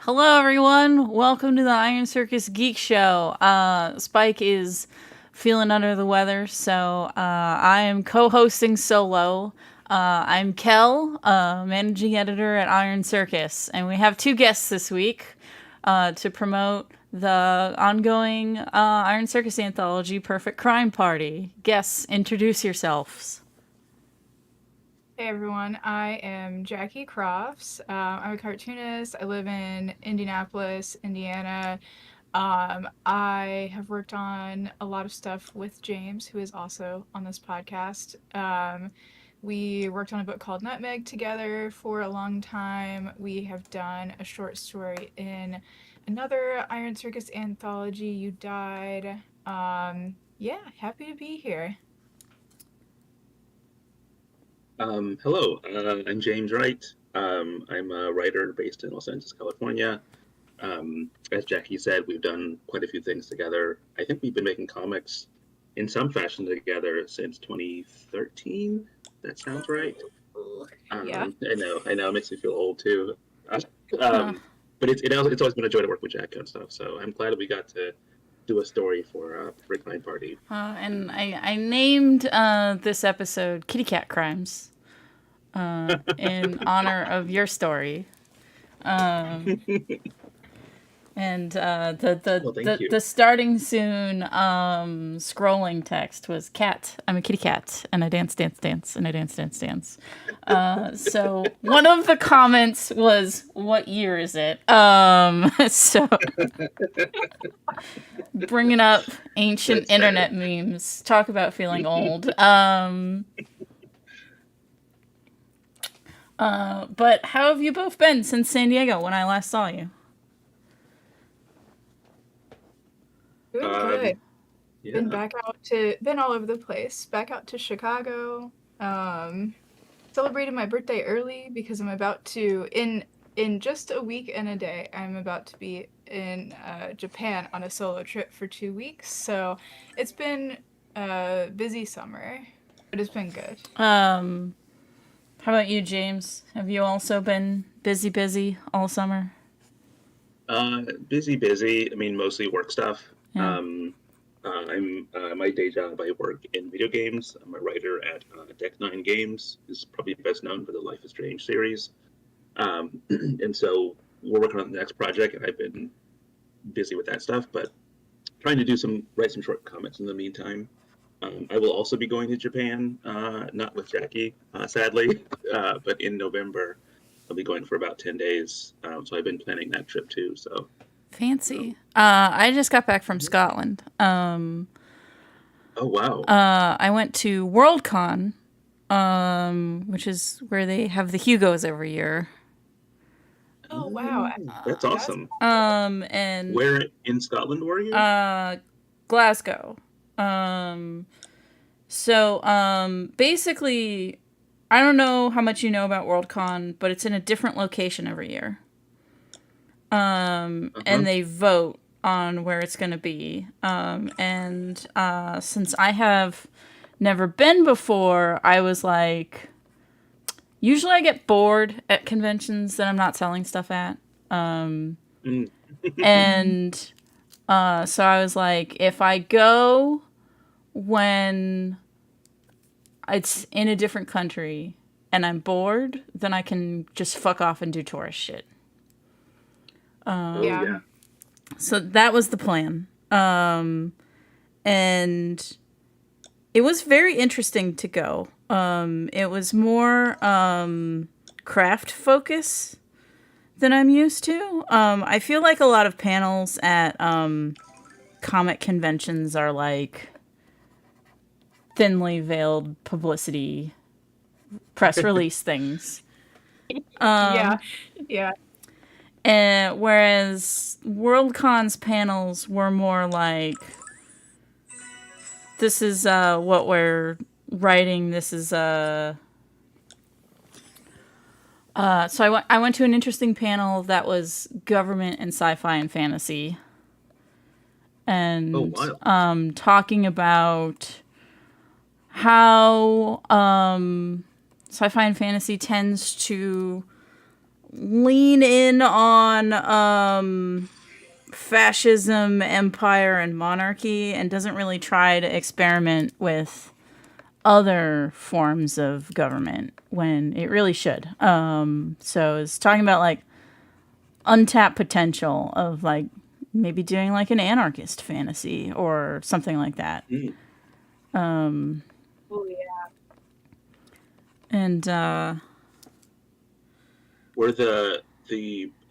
Hello, everyone. Welcome to the Iron Circus Geek Show. Spike is feeling under the weather, so I am co-hosting solo. I'm Kel, managing editor at Iron Circus, and we have two guests this week to promote the ongoing Iron Circus anthology, Perfect Crime Party. Guests, introduce yourselves. Hey everyone, I am Jackie Crofts. I'm a cartoonist. I live in Indianapolis, Indiana. I have worked on a lot of stuff with James, who is also on this podcast. We worked on a book called Nutmeg together for a long time. We have done a short story in another Iron Circus anthology, You Died. Yeah, happy to be here. Hello, I'm James Wright. I'm a writer based in Los Angeles, California. As Jackie said, we've done quite a few things together. I think we've been making comics in some fashion together since 2013. That sounds right. Yeah. I know, it makes me feel old too. But it's always been a joy to work with Jack and stuff. So I'm glad we got to do a story for Crime Party. And I named this episode Kitty Cat Crimes in honor of your story. And the starting soon scrolling text was cat. I'm a kitty cat, and I dance, dance, dance, and I dance, dance, dance. So one of the comments was, "What year is it?" So bringing up ancient internet memes. Talk about feeling old. But how have you both been since San Diego when I last saw you? Doing good. Yeah. Been all over the place. Back out to Chicago. Celebrated my birthday early because I'm about to in just a week and a day. I'm about to be in Japan on a solo trip for 2 weeks. So it's been a busy summer, but it's been good. How about you, James? Have you also been busy all summer? Busy. I mean, mostly work stuff. Yeah. I'm my day job. I work in video games. I'm a writer at Deck Nine Games. Is probably best known for the Life is Strange series. And so we're working on the next project, and I've been busy with that stuff. But trying to write some short comics in the meantime. I will also be going to Japan, not with Jackie, sadly, but in November. I'll be going for about 10 days. So I've been planning that trip too. So fancy. I just got back from Scotland. Oh, wow. I went to Worldcon, which is where they have the Hugos every year. Oh wow, that's awesome. And where in Scotland were you? Glasgow. So basically, I don't know how much you know about Worldcon, but it's in a different location every year. And they vote on where it's going to be. And since I have never been before, I was like, usually I get bored at conventions that I'm not selling stuff at. And so I was like, if I go when it's in a different country and I'm bored, then I can just fuck off and do tourist shit. Yeah. So that was the plan. And it was very interesting to go. It was more craft focus than I'm used to. I feel like a lot of panels at comic conventions are like thinly veiled publicity press release things. Yeah. And whereas Worldcon's panels were more like, this is what we're writing. This is so I went to an interesting panel that was government and sci-fi and fantasy, and talking about how sci-fi and fantasy tends to lean in on fascism, empire, and monarchy, and doesn't really try to experiment with other forms of government when it really should. So it's talking about like untapped potential of like maybe doing like an anarchist fantasy or something like that. Oh yeah. And Were the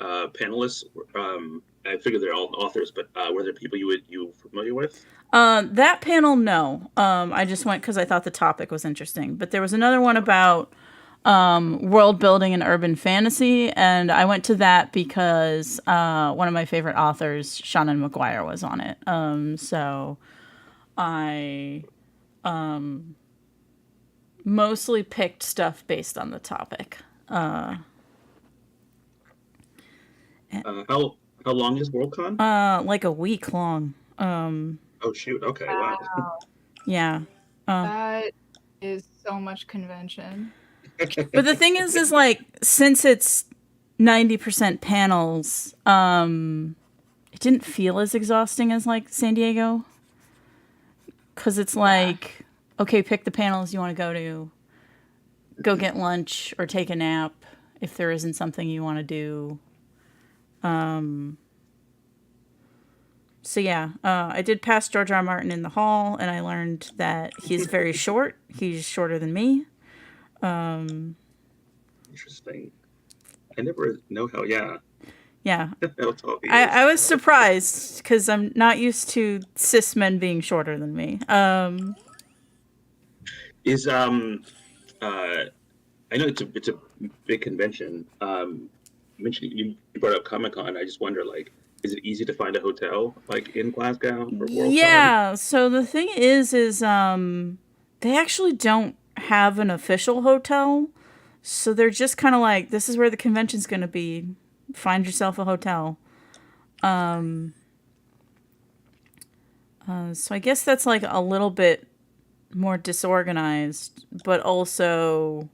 panelists? I figure they're all authors, but were there people you were familiar with? that panel, no. I just went because I thought the topic was interesting. But there was another one about world building and urban fantasy, and I went to that because one of my favorite authors, Shannon McGuire, was on it. So I mostly picked stuff based on the topic. How long is Worldcon? Like a week long. Oh shoot! Okay, wow. Yeah. That is so much convention. But the thing is like, since it's 90% panels, it didn't feel as exhausting as like San Diego. Cause it's like, okay, pick the panels you want to go to, go get lunch or take a nap if there isn't something you want to do. So yeah, I did pass George R. R. Martin in the hall, and I learned that he's very short. He's shorter than me. Interesting. I never know how. Yeah. Yeah. How tall he is. I was surprised because I'm not used to cis men being shorter than me. Is I know it's a big convention. You mentioned you brought up Comic-Con. I just wonder, like, is it easy to find a hotel like in Glasgow for Worldcon? Yeah. So the thing is they actually don't have an official hotel. So they're just kind of like, this is where the convention's going to be. Find yourself a hotel. So I guess that's like a little bit more disorganized, but also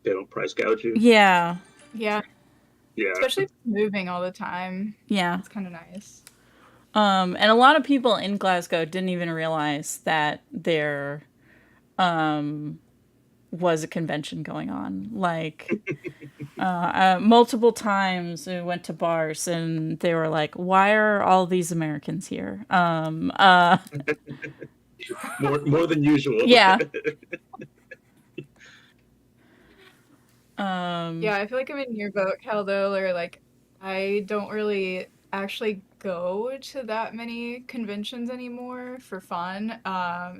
They don't price gouge you. yeah. Yeah. Yeah. Especially if it's moving all the time. Yeah. It's kind of nice. And a lot of people in Glasgow didn't even realize that there was a convention going on. Like, multiple times we went to bars and they were like, why are all these Americans here? More than usual. Yeah. Yeah, I feel like I'm in your boat, Cal, though, or like I don't really actually go to that many conventions anymore for fun.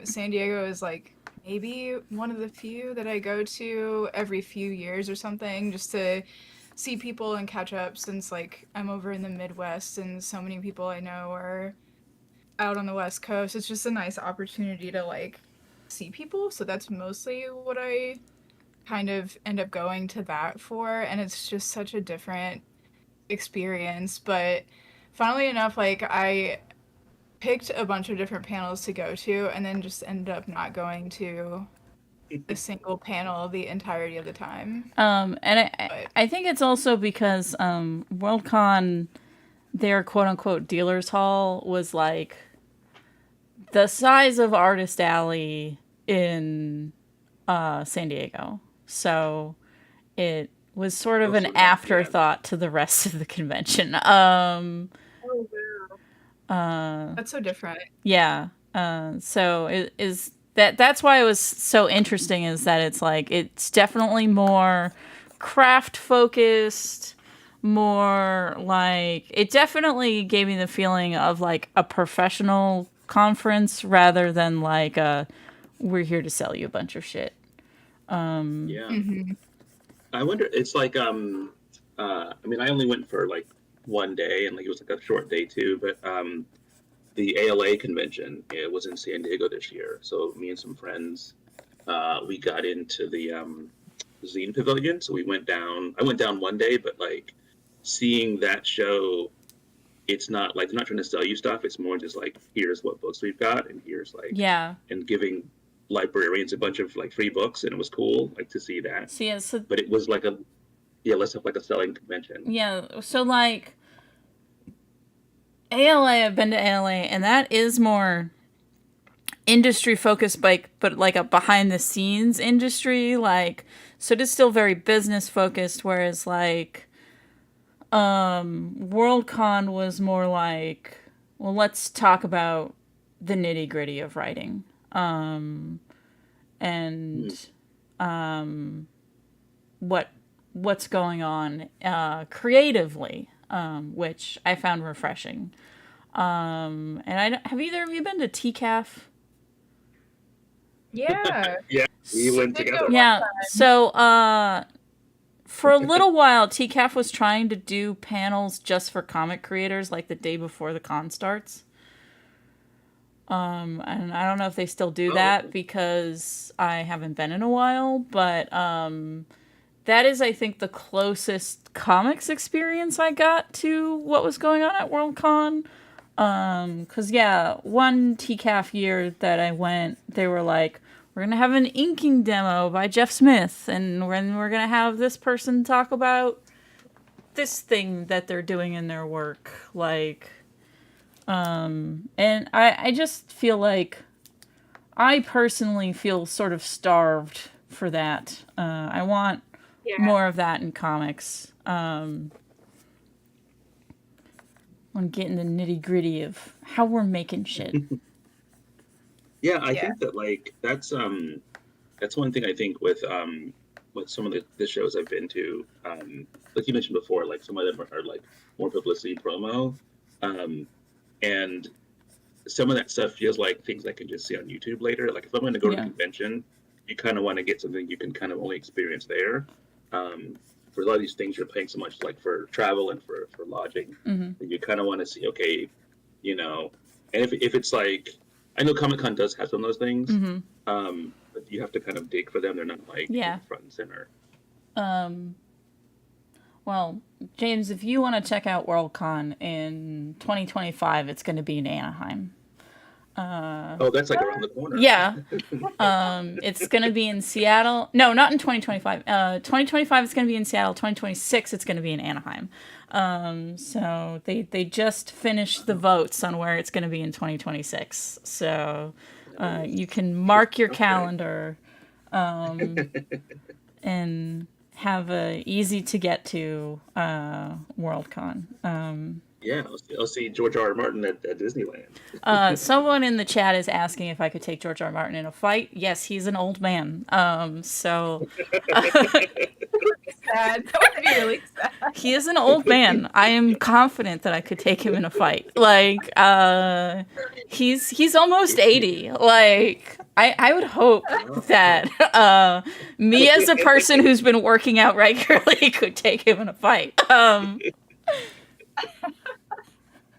San Diego is like maybe one of the few that I go to every few years or something, just to see people and catch up, since like I'm over in the Midwest and so many people I know are out on the West Coast. It's just a nice opportunity to like see people. So that's mostly what I kind of end up going to that for, and it's just such a different experience. But funnily enough, like I picked a bunch of different panels to go to and then just ended up not going to a single panel the entirety of the time. And I think it's also because Worldcon, their quote unquote dealers hall, was like the size of Artist Alley in San Diego. So it was sort of an afterthought to the rest of the convention. Oh wow. That's so different. Yeah. So it is that's why it was so interesting, is that it's like, it's definitely more craft focused, more like, it definitely gave me the feeling of like a professional conference rather than like we're here to sell you a bunch of shit. Yeah. Mm-hmm. I wonder. It's like I mean, I only went for like one day, and like it was like a short day too. But the ALA convention, it was in San Diego this year. So me and some friends, we got into the Zine Pavilion. So we went down. I went down one day, but like seeing that show, it's not like, they're not trying to sell you stuff. It's more just like, here's what books we've got, and here's like, Yeah. and giving librarians a bunch of like free books, and it was cool like to see that. So yeah, so But it was like less of like a selling convention. yeah, so like ALA, I've been to ALA, and that is more industry focused, but like a behind the scenes industry, like, so it is still very business focused, whereas like Worldcon was more like, well, let's talk about the nitty gritty of writing, and what's going on creatively, which I found refreshing. And have either of you been to TCAF? Yeah. Yeah, we went together. Yeah. So for a little while, TCAF was trying to do panels just for comic creators, like the day before the con starts. And I don't know if they still do that because I haven't been in a while, but that is, I think, the closest comics experience I got to what was going on at Worldcon. Cause yeah, one TCAF year that I went, they were like, we're gonna have an inking demo by Jeff Smith, and we're gonna have this person talk about this thing that they're doing in their work, like, and I just feel like I personally feel sort of starved for that. I want more of that in comics. On getting the nitty gritty of how we're making shit. Yeah, I think that like that's one thing I think with some of the shows I've been to, like you mentioned before, like some of them are like more publicity promo, and some of that stuff feels like things I can just see on YouTube later. Like if I'm going to go to a convention, you kind of want to get something you can kind of only experience there. For a lot of these things, you're paying so much like for travel and for lodging, that you kind of want to see, okay, you know, and if it's like, I know Comic-Con does have some of those things, but you have to kind of dig for them. They're not like front and center. Well, James, if you want to check out Worldcon in 2025, it's going to be in Anaheim. Oh, that's like around the corner. Yeah. It's going to be in Seattle. No, not in 2025. 2025 it's going to be in Seattle. 2026 it's going to be in Anaheim. So they just finished the votes on where it's going to be in 2026. So you can mark your calendar and have a easy to get to Worldcon. Yeah, I'll see George R. R. Martin at Disneyland. Someone in the chat is asking if I could take George R. R. Martin in a fight. Yes, he's an old man. So Sad. That would be really sad. He is an old man. I am confident that I could take him in a fight. Like, he's almost 80. Like, I would hope that me as a person who's been working out regularly could take him in a fight.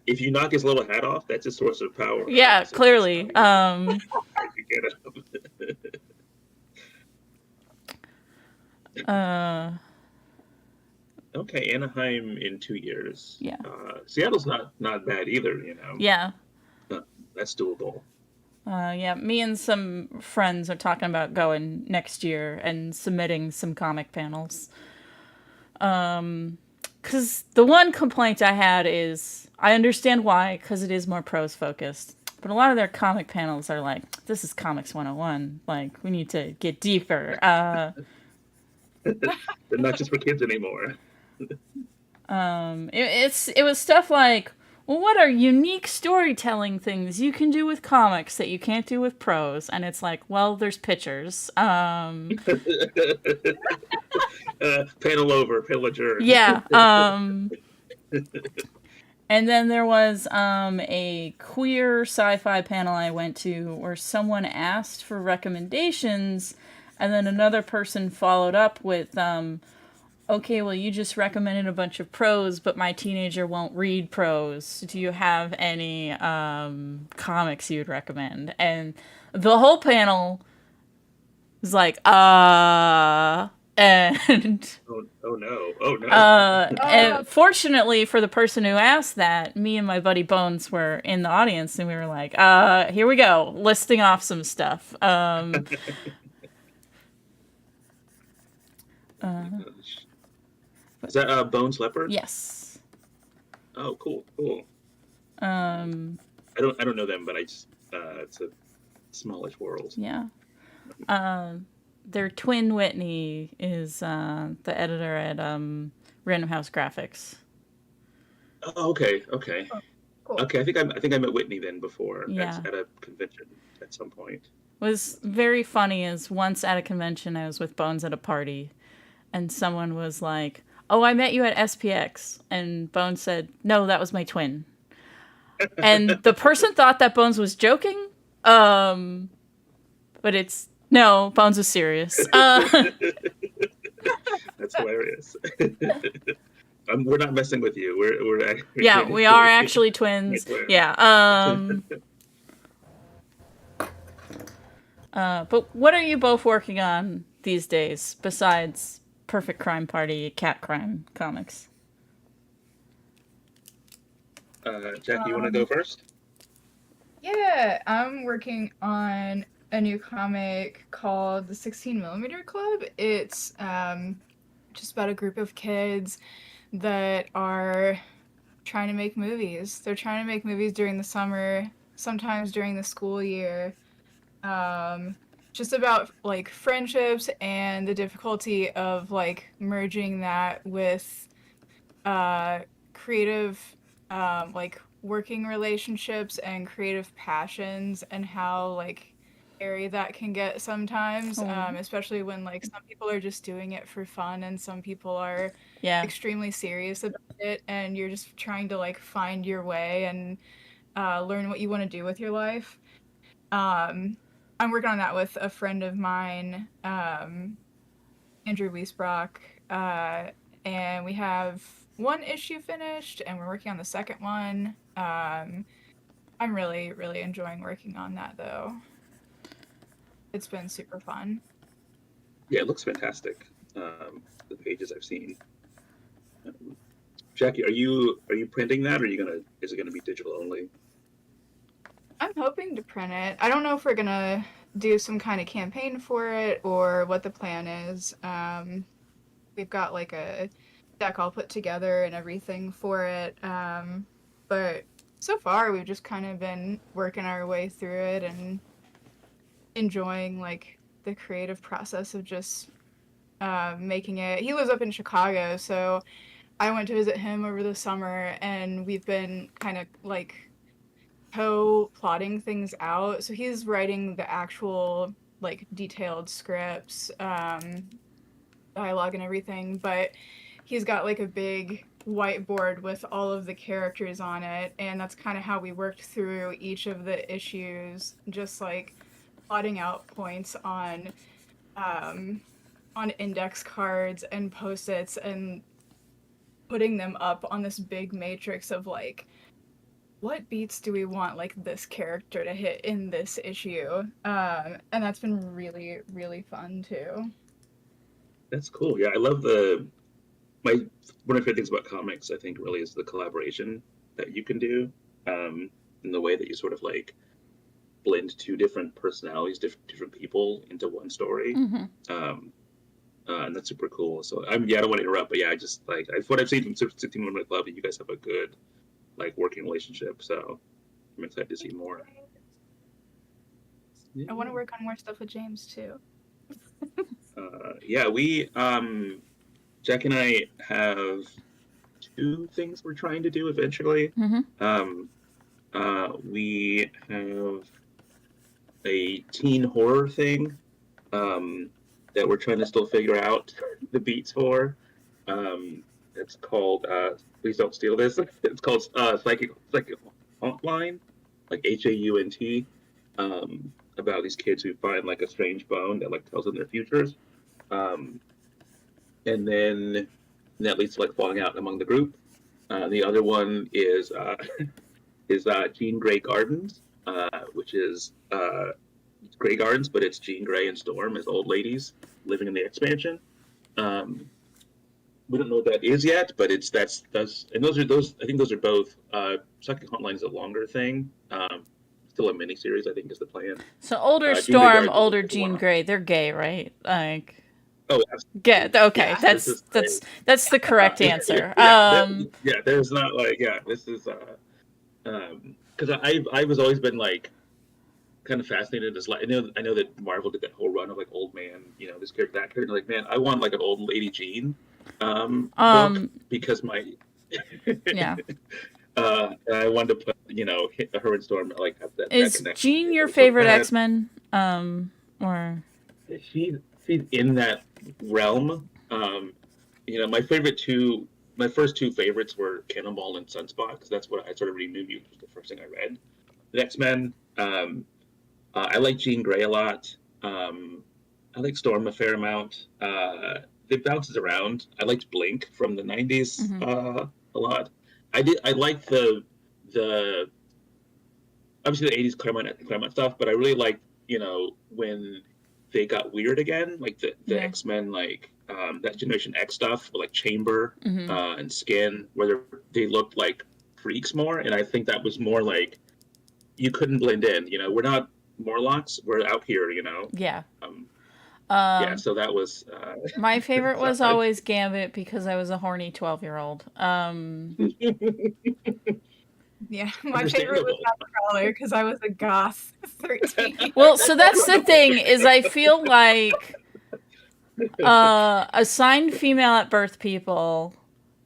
If you knock his little hat off, that's a source of power. Yeah, clearly. Okay, Anaheim in 2 years. Yeah. Seattle's not bad either, you know. Yeah. That's doable. Yeah, me and some friends are talking about going next year and submitting some comic panels. Because the one complaint I had is, I understand why, because it is more prose focused. But a lot of their comic panels are like, this is Comics 101. Like, we need to get deeper. They're not just for kids anymore. It was stuff like, well, what are unique storytelling things you can do with comics that you can't do with prose? And it's like, well, there's pictures. Panel over, pillager. Yeah. And then there was a queer sci-fi panel I went to where someone asked for recommendations, and then another person followed up with, okay, well, you just recommended a bunch of prose, but my teenager won't read prose. Do you have any comics you'd recommend? And the whole panel was like, and And Oh no! Oh no! and fortunately for the person who asked that, me and my buddy Bones were in the audience, and we were like, here we go, listing off some stuff. Gosh. Is that Bones Leopard? Yes. Oh, cool. Um, I don't know them, but I just it's a smallish world. yeah. Their twin Whitney is the editor at Random House Graphics. Oh, okay. Cool. Okay, I think I met Whitney then before Yeah. at a convention at some point. Was very funny is once at a convention I was with Bones at a party, and someone was like, "Oh, I met you at SPX," and Bones said, "No, that was my twin." And the person thought that Bones was joking, but it's no, Bones was serious. That's hilarious. We're not messing with you. We're Yeah, we are actually twins. Yeah. But what are you both working on these days besides Perfect Crime Party cat crime comics? Jackie, you want to go first? Yeah, I'm working on a new comic called the 16mm Club. It's just about a group of kids that are trying to make movies. They're trying to make movies during the summer, sometimes during the school year. Just about like friendships and the difficulty of like merging that with creative like working relationships and creative passions, and how like airy that can get sometimes, especially when like some people are just doing it for fun and some people are extremely serious about it, and you're just trying to like find your way and learn what you want to do with your life. I'm working on that with a friend of mine, Andrew Wiesbrock, and we have one issue finished, and we're working on the second one. I'm really, really enjoying working on that, though. It's been super fun. Yeah, it looks fantastic. The pages I've seen. Jackie, are you printing that, or is it gonna be digital only? I'm hoping to print it. I don't know if we're gonna do some kind of campaign for it or what the plan is. We've got like a deck all put together and everything for it. But so far we've just kind of been working our way through it and enjoying like the creative process of just making it. He lives up in Chicago, so I went to visit him over the summer, and we've been kind of like co-plotting things out. So he's writing the actual like detailed scripts, dialogue and everything, but he's got like a big whiteboard with all of the characters on it, and that's kind of how we worked through each of the issues, just like plotting out points on index cards and post-its and putting them up on this big matrix of like, what beats do we want like this character to hit in this issue? And that's been really, really fun too. That's cool. Yeah, I love one of my favorite things about comics, I think, really is the collaboration that you can do, in the way that you sort of like blend two different personalities, different people into one story. And that's super cool. So I don't want to interrupt, but yeah, I just like what I've seen from 16mm Club, you guys have a good like working relationship. So I'm excited to see more. Yeah. I want to work on more stuff with James too. Yeah, we Jack and I have two things we're trying to do eventually. We have a teen horror thing that we're trying to still figure out the beats for. It's called please don't steal this. It's called Psychic Hauntline, like HAUNT, about these kids who find like a strange bone that like tells them their futures, and then that leads to like falling out among the group. The other one is Jean Grey Gardens, which is Grey Gardens, but it's Jean Grey and Storm as old ladies living in the expansion. We don't know what that is yet, but that's and those I think those are both. Second Hotline is a longer thing. Still a miniseries, I think, is the plan. So older Storm, older Jean Grey, they're gay, right? Like. Oh, yeah. Okay, yes, that's the correct answer. There's not like this is because I've always been like kind of fascinated as like I know that Marvel did that whole run of like old man, this character, that character. Like, man, I want like an old lady Jean book because my yeah. I wanted to put hit her and Storm like have that. Is Jean your favorite X-Men? Or she's in that realm. My first two favorites were Cannonball and Sunspot, because that's what I sort of knew was the first thing I read. The X-Men. I like Jean Grey a lot. I like Storm a fair amount. It bounces around. I liked Blink from the 90s a lot. I liked the obviously the 80s Claremont stuff, but I really liked, when they got weird again, like the X-Men, like that Generation X stuff, like Chamber and Skin, where they looked like freaks more, and I think that was more like you couldn't blend in. We're not Morlocks, we're out here. Yeah. So that was my favorite was always Gambit, because I was a horny 12-year-old. Yeah, my favorite was Nightcrawler because I was a goth 13. Well, so that's the thing, is I feel like assigned female at birth people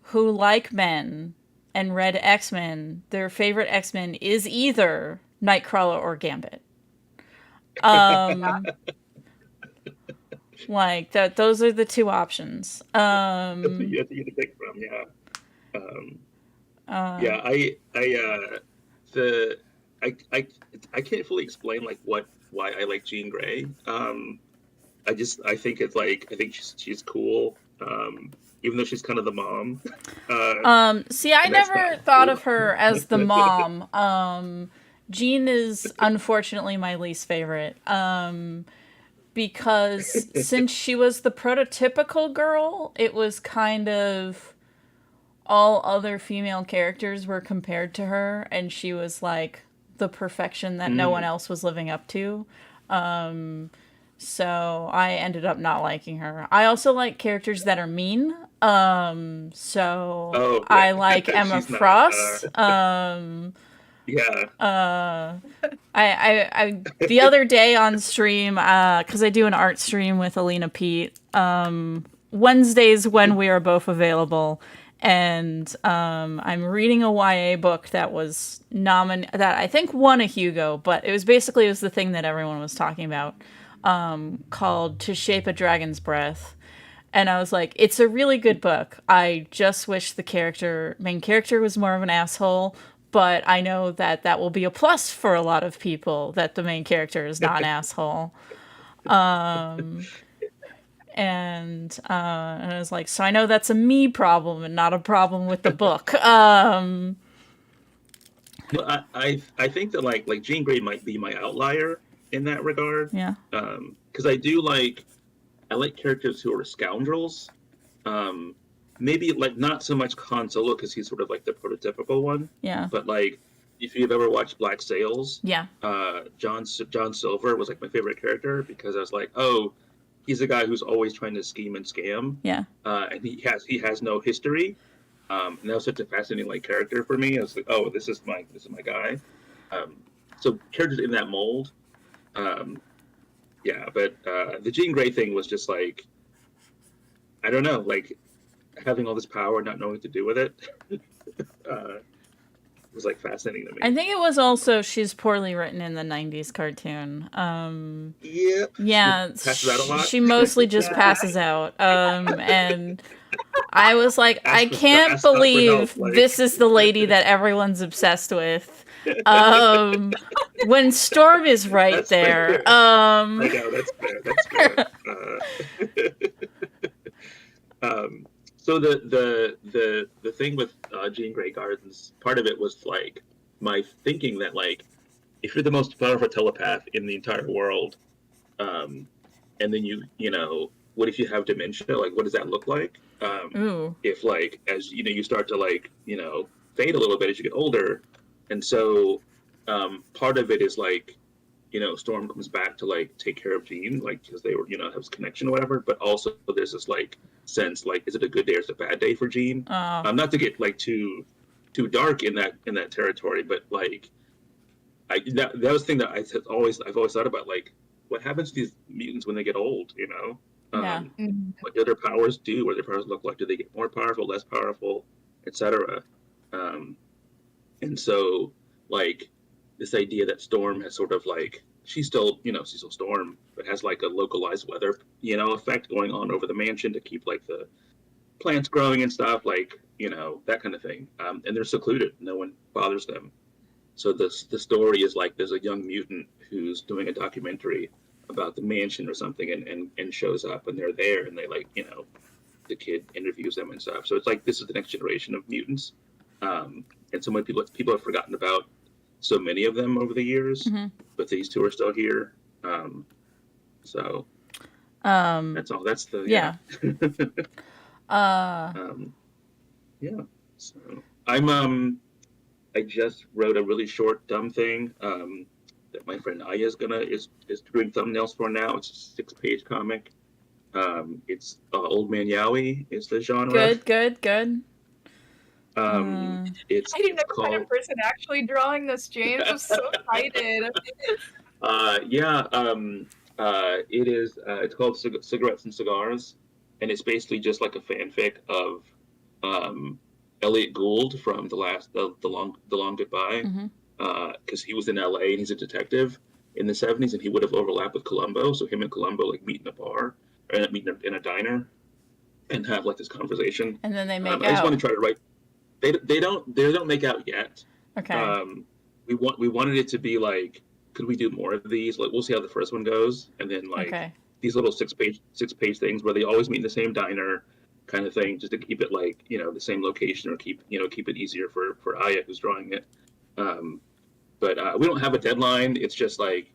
who like men and read X-Men, their favorite X-Men is either Nightcrawler or Gambit. Like that, those are the two options. You have to pick from, I can't fully explain like why I like Jean Grey. I think it's like I think she's cool. Even though she's kind of the mom. See, I never thought of her as the mom. Jean is unfortunately my least favorite. Because since she was the prototypical girl, it was kind of all other female characters were compared to her, and she was like the perfection that no one else was living up to. So I ended up not liking her. I also like characters that are mean. I like Emma Frost. I the other day on stream, because I do an art stream with Alina Pete, Wednesdays when we are both available, and I'm reading a YA book that was that I think won a Hugo, but it was the thing that everyone was talking about, called To Shape a Dragon's Breath. And I was like, it's a really good book. I just wish the main character was more of an asshole. But I know that will be a plus for a lot of people, that the main character is not an asshole. And I was like, so I know that's a me problem and not a problem with the book. Well, I think that like Jean Grey might be my outlier in that regard. Yeah. Because I like characters who are scoundrels. Maybe like not so much Han Solo, because he's sort of like the prototypical one. Yeah. But like, if you've ever watched Black Sails, yeah, John Silver was like my favorite character, because I was like, oh, he's a guy who's always trying to scheme and scam. Yeah. And he has no history. And that was such a fascinating like character for me. I was like, oh, this is my guy. So characters in that mold. But the Jean Grey thing was just like, I don't know, like having all this power, not knowing what to do with it, was like fascinating to me. I think it was also she's poorly written in the 90s cartoon. Yeah, she mostly just passes out. And I was like, I can't believe this is the lady that everyone's obsessed with. When Storm is right that's there. Fair. I know, that's fair. So the thing with Jean Grey Gardens, part of it was like my thinking that like if you're the most powerful telepath in the entire world, and then you what if you have dementia? Like, what does that look like? Ooh. If like, as you know, you start to like, fade a little bit as you get older. And so part of it is like, Storm comes back to like take care of Jean, like because they were, have this connection or whatever. But also there's this like sense like, is it a good day or is it a bad day for Jean? Not to get like too dark in that territory, but like that was the thing that I've always thought about, like what happens to these mutants when they get old, Yeah. What do their powers do? What do their powers look like? Do they get more powerful, less powerful, etc.? And so like this idea that Storm has sort of like she's still Storm, but has like a localized weather effect going on over the mansion to keep like the plants growing and stuff, like that kind of thing. And they're secluded; no one bothers them. So the story is like there's a young mutant who's doing a documentary about the mansion or something, and shows up, and they're there, and they like the kid interviews them and stuff. So it's like this is the next generation of mutants, and so many people have forgotten about so many of them over the years, but these two are still here. So that's all. That's the yeah. So I just wrote a really short dumb thing that my friend Aya is doing thumbnails for now. It's a 6-page comic. It's Old Man Yowie is the genre. Good. It's I didn't know what kind of person actually drawing this, James. I'm so excited. It is. It's called Cigarettes and Cigars, and it's basically just like a fanfic of Elliot Gould from the long goodbye, because he was in LA and he's a detective in the 70s, and he would have overlapped with Columbo. So him and Columbo like meet in a bar, or meet in a diner, and have like this conversation. And then they make out. I just want to try to write. They don't make out yet. Okay. We wanted it to be like, could we do more of these? Like, we'll see how the first one goes, and then like these little 6-page things where they always meet in the same diner, kind of thing, just to keep it like the same location, or keep it easier for Aya who's drawing it. But we don't have a deadline. It's just like,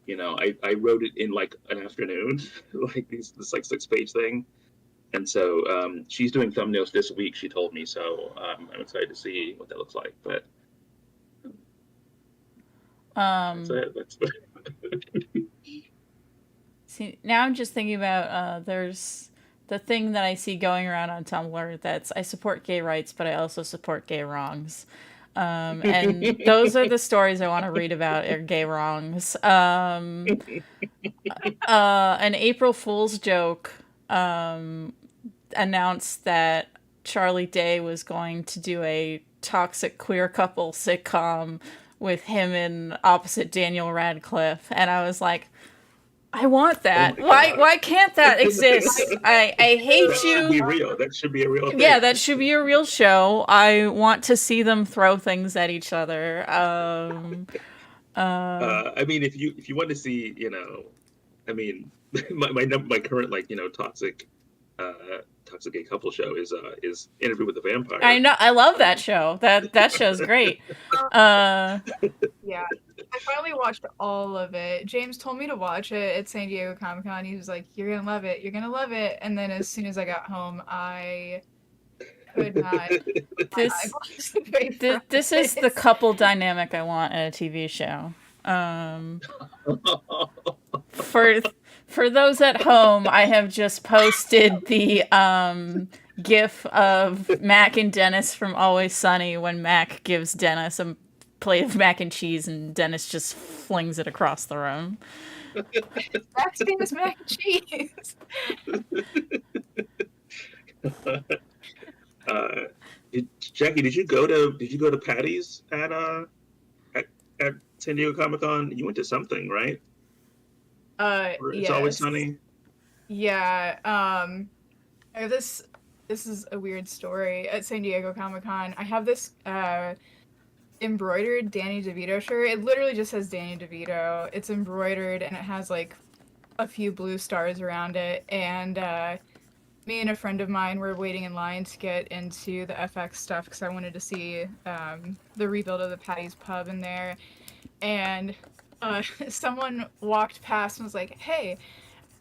I wrote it in like an afternoon, like this like 6-page thing. And so she's doing thumbnails this week, she told me. So I'm excited to see what that looks like. But that's it. That's see, now I'm just thinking about there's the thing that I see going around on Tumblr that's I support gay rights, but I also support gay wrongs. And those are the stories I want to read about, are gay wrongs. An April Fool's joke announced that Charlie Day was going to do a toxic queer couple sitcom with him and opposite Daniel Radcliffe, and I was like, I want that. Why can't that exist? I hate you. That should be real. That should be a real thing. Yeah, that should be a real show. I want to see them throw things at each other. I mean, if you want to see, I mean, my current toxic gay couple show is Interview with the Vampire. I know. I love that show. That show's great. Yeah. I finally watched all of it. James told me to watch it at San Diego Comic-Con. He was like, "You're gonna love it. You're gonna love it." And then as soon as I got home, I could not. This is the couple dynamic I want in a TV show. For those at home, I have just posted the GIF of Mac and Dennis from Always Sunny when Mac gives Dennis a plate of mac and cheese and Dennis just flings it across the room. That's famous mac and cheese. Jackie, did you go to Patty's at San Diego Comic-Con? You went to something, right? It's yes. Always Sunny. Yeah. I have this is a weird story. At San Diego Comic-Con, I have this embroidered Danny DeVito shirt. It literally just says Danny DeVito. It's embroidered and it has like a few blue stars around it. And me and a friend of mine were waiting in line to get into the FX stuff because I wanted to see the rebuild of the Patty's Pub in there. And someone walked past and was like, "Hey,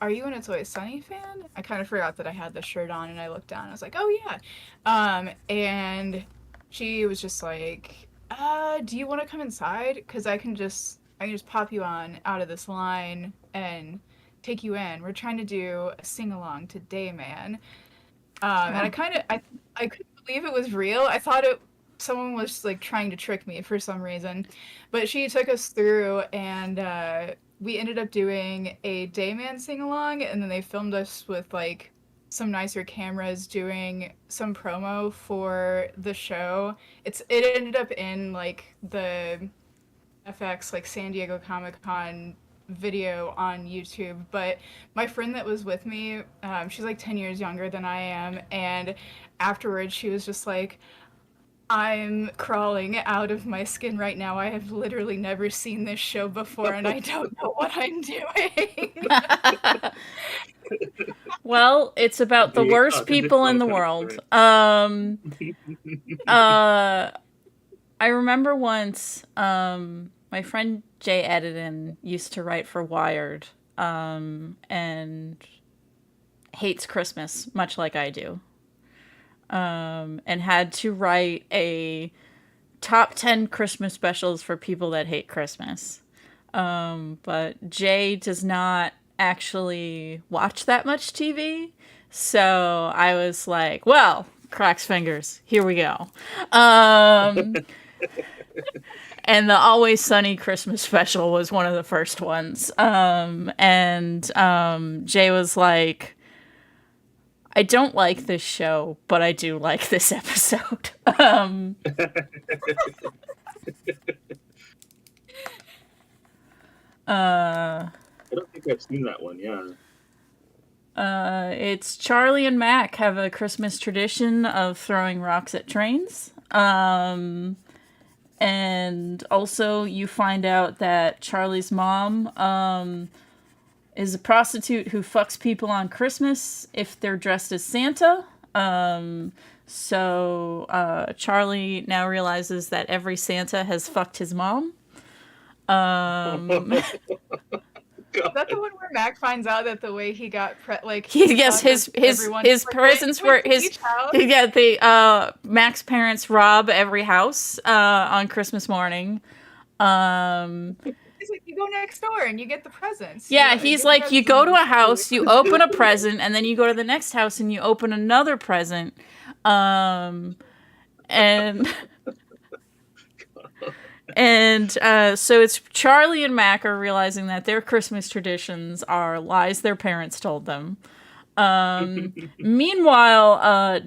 "Are you an It's Always Sunny fan?" I kind of forgot that I had the shirt on, and I looked down. And I was like, "Oh yeah," and she was just like, "Do you want to come inside? Because I can just pop you on out of this line and take you in. We're trying to do a sing along to Man." And I couldn't believe it was real. I thought someone was like trying to trick me for some reason, but she took us through, and we ended up doing a Dayman sing along, and then they filmed us with like some nicer cameras doing some promo for the show. It ended up in like the FX like San Diego Comic-Con video on YouTube, but my friend that was with me, she's like 10 years younger than I am, and afterwards she was just like, "I'm crawling out of my skin right now. I have literally never seen this show before, and I don't know what I'm doing." Well, it's about the worst people in the world. I remember once, my friend Jay Edidin used to write for Wired, and hates Christmas, much like I do. And had to write a top 10 Christmas specials for people that hate Christmas. But Jay does not actually watch that much TV. So I was like, well, cracks fingers. Here we go. And the Always Sunny Christmas special was one of the first ones. Jay was like, I don't like this show, but I do like this episode. I don't think I've seen that one, yeah. It's Charlie and Mac have a Christmas tradition of throwing rocks at trains. And also you find out that Charlie's mom is a prostitute who fucks people on Christmas if they're dressed as Santa. So Charlie now realizes that every Santa has fucked his mom. Is that the one where Mac finds out that the way he got yes, his presents were Mac's parents rob every house on Christmas morning. He's like, you go next door and you get the presents. Yeah, he's like, you go to a house, you open a present, and then you go to the next house and you open another present. So it's Charlie and Mac are realizing that their Christmas traditions are lies their parents told them. Meanwhile,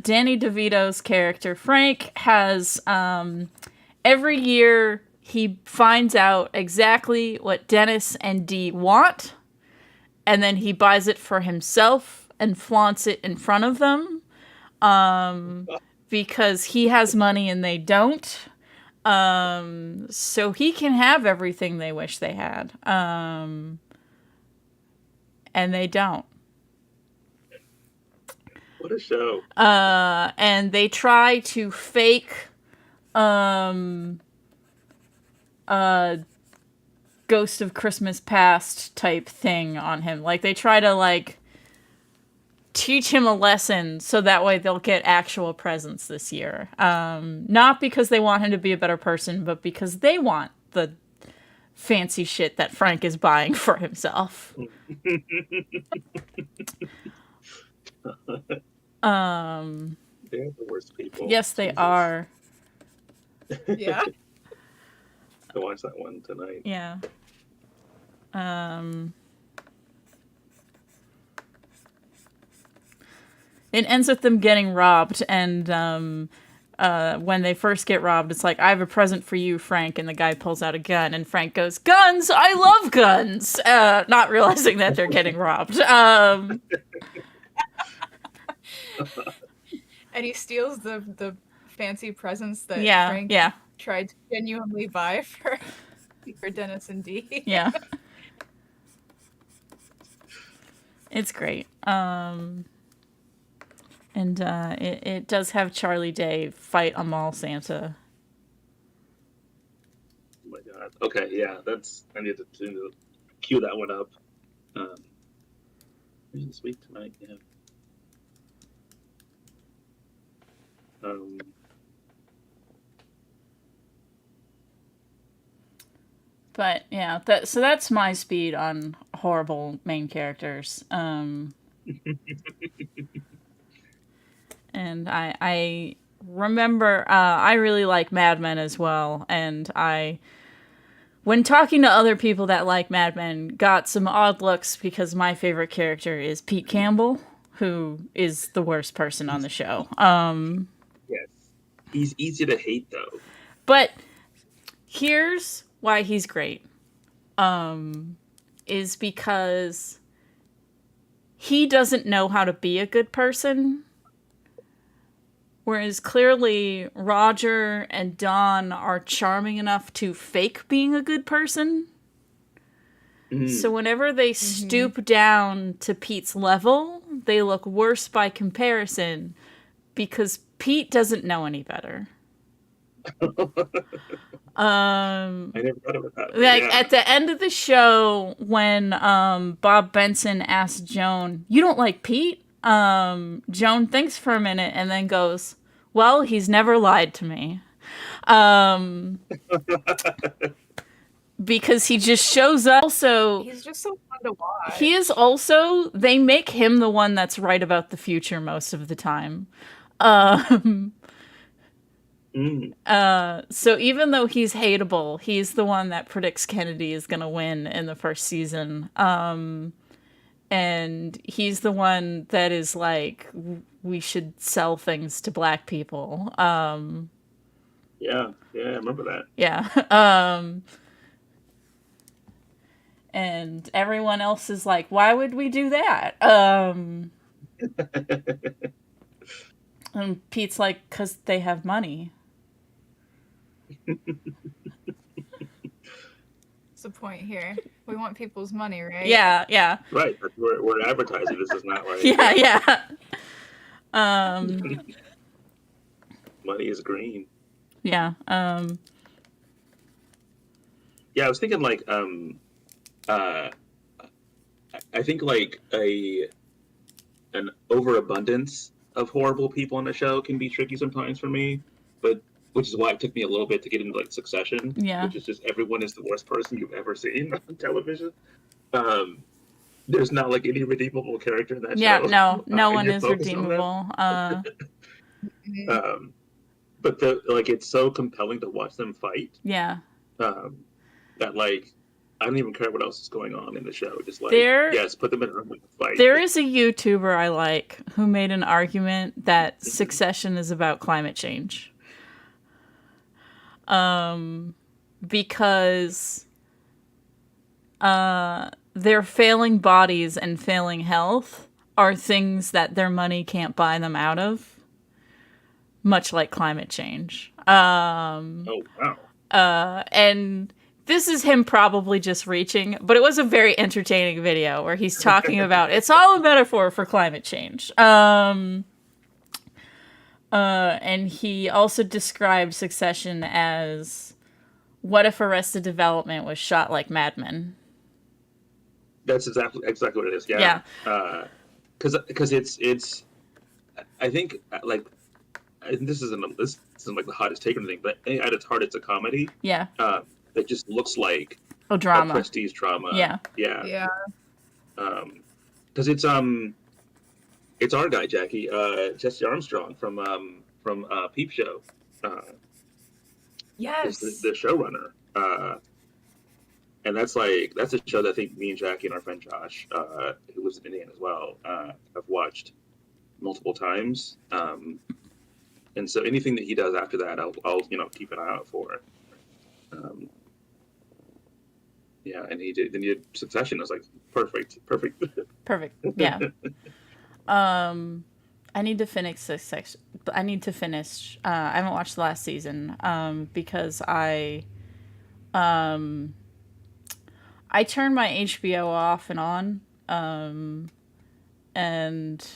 Danny DeVito's character, Frank, has every year he finds out exactly what Dennis and Dee want, and then he buys it for himself and flaunts it in front of them because he has money and they don't. So he can have everything they wish they had. And they don't. What a show. And they try to fake, Ghost of Christmas Past type thing on him. Like, they try to, like, teach him a lesson so that way they'll get actual presents this year. Not because they want him to be a better person, but because they want the fancy shit that Frank is buying for himself. They're the worst people. Yes, they are. Yeah. I watched that one tonight. Yeah. It ends with them getting robbed, and when they first get robbed, it's like, I have a present for you, Frank, and the guy pulls out a gun, and Frank goes, guns! I love guns! Not realizing that they're getting robbed. And he steals the fancy presents that Frank tried to genuinely buy for Dennis and Dee. Yeah. It's great. And it does have Charlie Day fight a mall Santa. Oh my god. Okay, yeah, I need to cue that one up. this week tonight. Yeah. But yeah, so that's my speed on horrible main characters. And I remember I really like Mad Men as well, and when talking to other people that like Mad Men, got some odd looks because my favorite character is Pete Campbell, who is the worst person on the show. Yes, he's easy to hate though. But here's why he's great. Is because he doesn't know how to be a good person. Whereas clearly Roger and Don are charming enough to fake being a good person. So whenever they stoop down to Pete's level, they look worse by comparison because Pete doesn't know any better. I never thought about that. Like at the end of the show, when Bob Benson asks Joan, "You don't like Pete?" Joan thinks for a minute and then goes, "Well, he's never lied to me." Because he just shows up. Also, He's just so fun to watch. he is also, they make him the one that's right about the future most of the time. So even though he's hateable, he's the one that predicts Kennedy is going to win in the first season. And he's the one that is like, we should sell things to black people. Yeah, I remember that. Yeah. And everyone else is like, why would we do that? And Pete's like, 'cause they have money. What's the point here? We want people's money, right? Yeah. Right, we're advertising. This is not like Yeah. money is green. Yeah. Yeah, I was thinking like I think like an overabundance of horrible people on the show can be tricky sometimes for me, but which is why it took me a little bit to get into like Succession, which is just everyone is the worst person you've ever seen on television. There's not like any redeemable character in that show. No one is redeemable. But it's so compelling to watch them fight. Yeah. That like I don't even care what else is going on in the show. Just like put them in a room and fight. There is a YouTuber I like who made an argument that Succession is about climate change. Because their failing bodies and failing health are things that their money can't buy them out of, much like climate change. Oh wow! And this is him probably just reaching, but it was a very entertaining video where he's talking about it's all a metaphor for climate change. And he also described Succession as, what if Arrested Development was shot like Mad Men? That's exactly what it is. Yeah. Because it's I think like this isn't like the hottest take or anything, but at its heart it's a comedy. Yeah. That just looks like a drama, a prestige drama. Yeah. Because it's our guy Jackie, Jesse Armstrong from Peep Show. Yes. The showrunner. And that's a show that I think me and Jackie and our friend Josh, who lives in Indiana as well, have watched multiple times. And so anything that he does after that, I'll keep an eye out for. And he did Succession. I was like, perfect. Yeah. I need to finish Succession. I haven't watched the last season because I turn my HBO off and on, and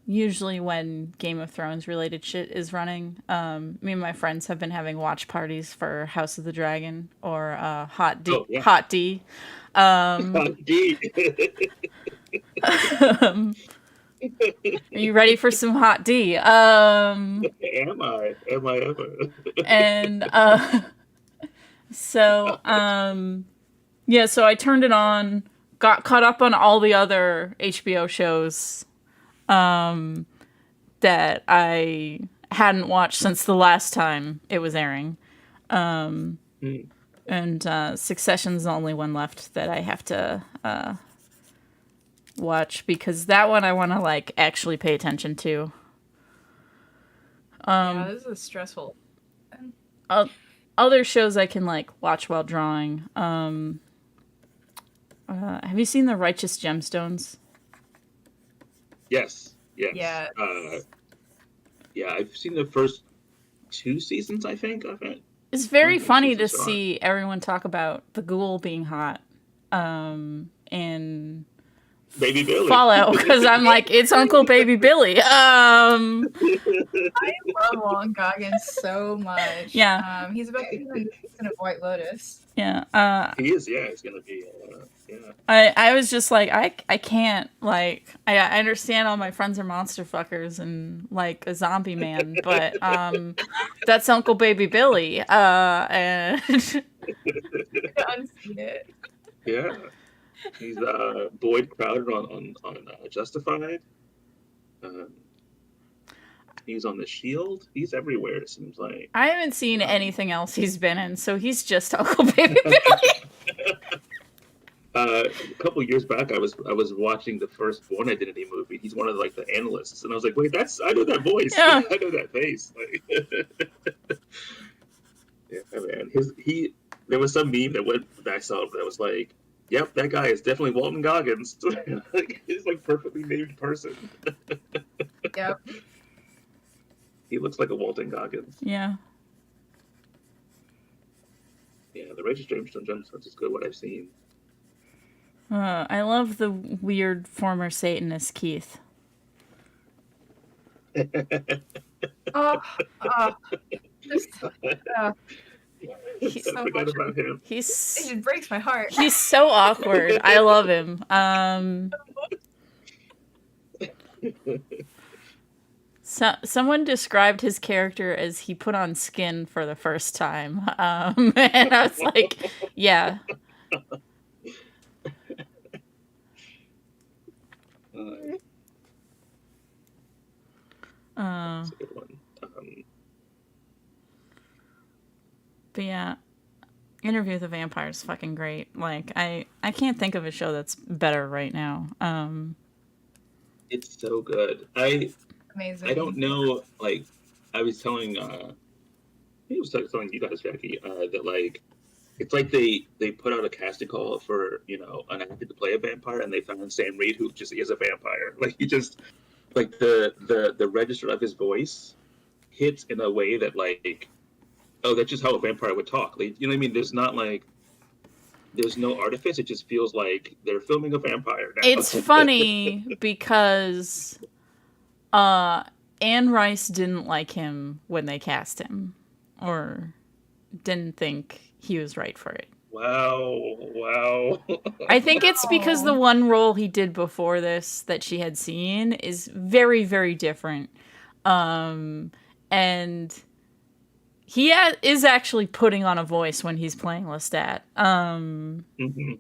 usually when Game of Thrones related shit is running, me and my friends have been having watch parties for House of the Dragon or Hot D. Hot D. Are you ready for some hot D? Am I? Am I ever? And so yeah, so I turned it on, got caught up on all the other HBO shows that I hadn't watched since the last time it was airing. Hmm. And Succession's the only one left that I have to watch, because that one I want to like actually pay attention to. Yeah, this is stressful. Other shows I can like watch while drawing. Have you seen The Righteous Gemstones? Yes. Yes. Yeah. Yeah, I've seen the first 2 seasons, I think, of it. It's very Mhm, funny to seasons are. see everyone talk about the ghoul being hot in Baby Billy. Fallout, because I'm like, it's Uncle Baby Billy. I love Walton Goggins so much. Yeah. He's about to be in the season of White Lotus. Yeah. He is, yeah. He's going to be, yeah. I was just like, I can't, like, I understand all my friends are monster fuckers and, like, a zombie man, but, that's Uncle Baby Billy, and... Unseen it. Yeah. He's Boyd Crowder on Justified. He's on The Shield. He's everywhere, it seems like. I haven't seen anything else he's been in, so he's just Uncle Baby Billy. A couple years back, I was watching the first Bourne Identity movie. He's one of like the analysts, and I was like, "Wait, I know that voice. Yeah. I know that face." Like, yeah, man. There was some meme that I saw that was like, "Yep, that guy is definitely Walton Goggins." Like, he's like perfectly named person. Yep. He looks like a Walton Goggins. Yeah. Yeah, the Righteous Gemstones is good. What I've seen. I love the weird former Satanist Keith. He's so forgot much. about him. It just breaks my heart. He's so awkward. I love him. So, someone described his character as he put on skin for the first time. And I was like, yeah. That's a good one. But yeah, Interview with the Vampire is fucking great. Like, I can't think of a show that's better right now. It's so good. Amazing. I don't know, like, I was telling, I was telling you guys, Jackie, that, like, it's like they put out a casting call for, an actor to play a vampire, and they found Sam Reed, who just is a vampire. Like, he just, like, the register of his voice hits in a way that, like, oh, that's just how a vampire would talk. Like, you know what I mean? There's not, like, there's no artifice. It just feels like they're filming a vampire now. It's funny because Anne Rice didn't like him when they cast him, or didn't think he was right for it. Wow. I think it's because the one role he did before this that she had seen is very, very different. And he is actually putting on a voice when he's playing Lestat. Mm-hmm.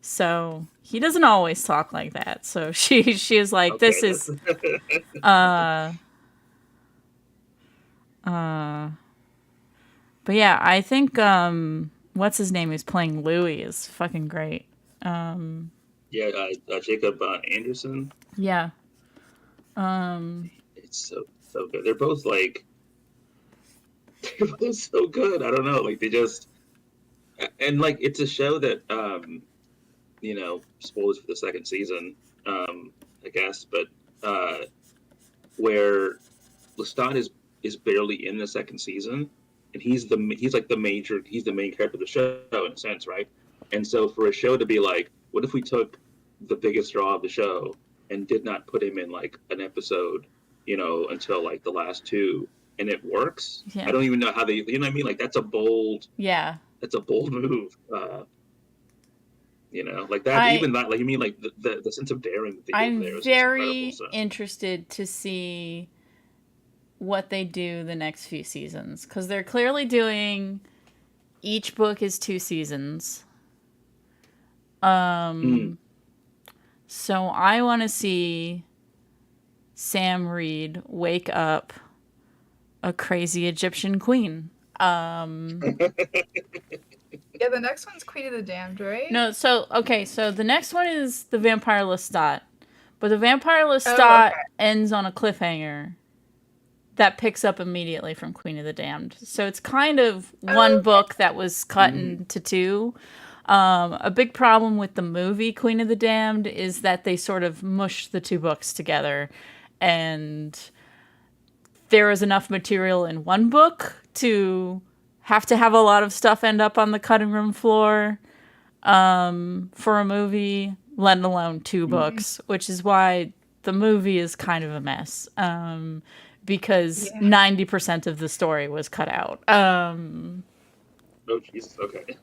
So he doesn't always talk like that. So she is like, Okay, this is but yeah, I think what's his name who's playing Louis is fucking great. Yeah, Jacob Anderson. Yeah. It's so good. They're both like, they're both so good. I don't know, like they just, and like it's a show that spoilers for the second season, I guess, but where Lestat is barely in the second season, and he's the main character of the show in a sense, right? And so for a show to be like, what if we took the biggest draw of the show and did not put him in like an episode, until like the last two, and it works? Yeah. I don't even know how they, you know what I mean? Like that's a bold Yeah. move. You know, like that. Even that, like you mean, like the sense of daring that they give there is very incredible. So. interested to see what they do the next few seasons, because they're clearly doing each book is 2 seasons. So I want to see Sam Reed wake up a crazy Egyptian queen. Yeah, the next one's Queen of the Damned, right? No, so the next one is the Vampire Lestat. But the Vampire Lestat ends on a cliffhanger that picks up immediately from Queen of the Damned. So it's kind of one book that was cut into 2. A big problem with the movie Queen of the Damned is that they sort of mushed the 2 books together, and there is enough material in one book to have a lot of stuff end up on the cutting room floor for a movie, let alone 2 books, which is why the movie is kind of a mess, because 90% of the story was cut out. Oh, Jesus, okay.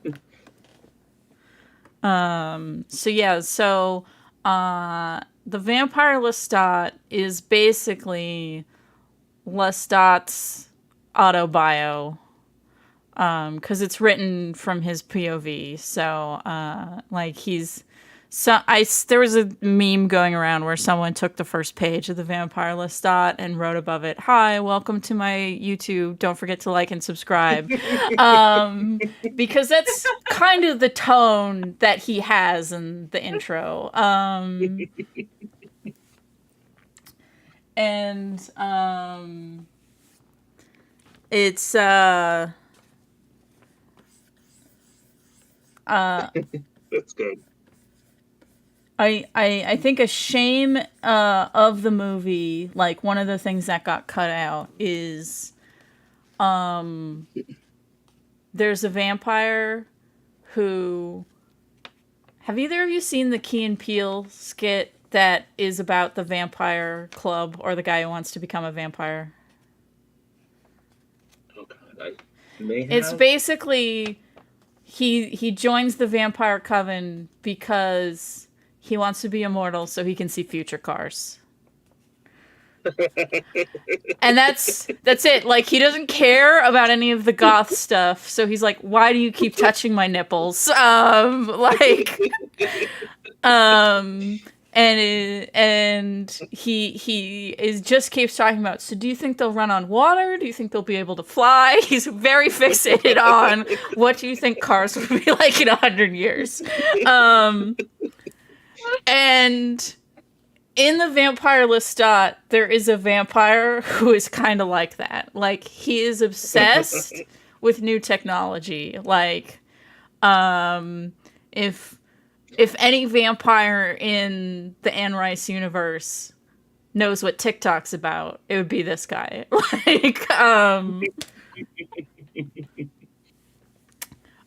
The Vampire Lestat is basically Lestat's autobio, because it's written from his POV. So, there was a meme going around where someone took the first page of the Vampire Lestat and wrote above it, "Hi, welcome to my YouTube. Don't forget to like and subscribe." Because that's kind of the tone that he has in the intro. It's that's good. I think a shame of the movie, like one of the things that got cut out is there's a vampire who... Have either of you seen the Key and Peele skit that is about the vampire club or the guy who wants to become a vampire? Oh God, I may have. It's basically he joins the vampire coven because he wants to be immortal so he can see future cars. And that's it. Like, he doesn't care about any of the goth stuff, so he's like, why do you keep touching my nipples? And he just keeps talking about, so do you think they'll run on water? Do you think they'll be able to fly? He's very fixated on what do you think cars will be like in 100 years. And in the Vampire Lestat, there is a vampire who is kind of like that. Like, he is obsessed with new technology. Like, if any vampire in the Anne Rice universe knows what TikTok's about, it would be this guy.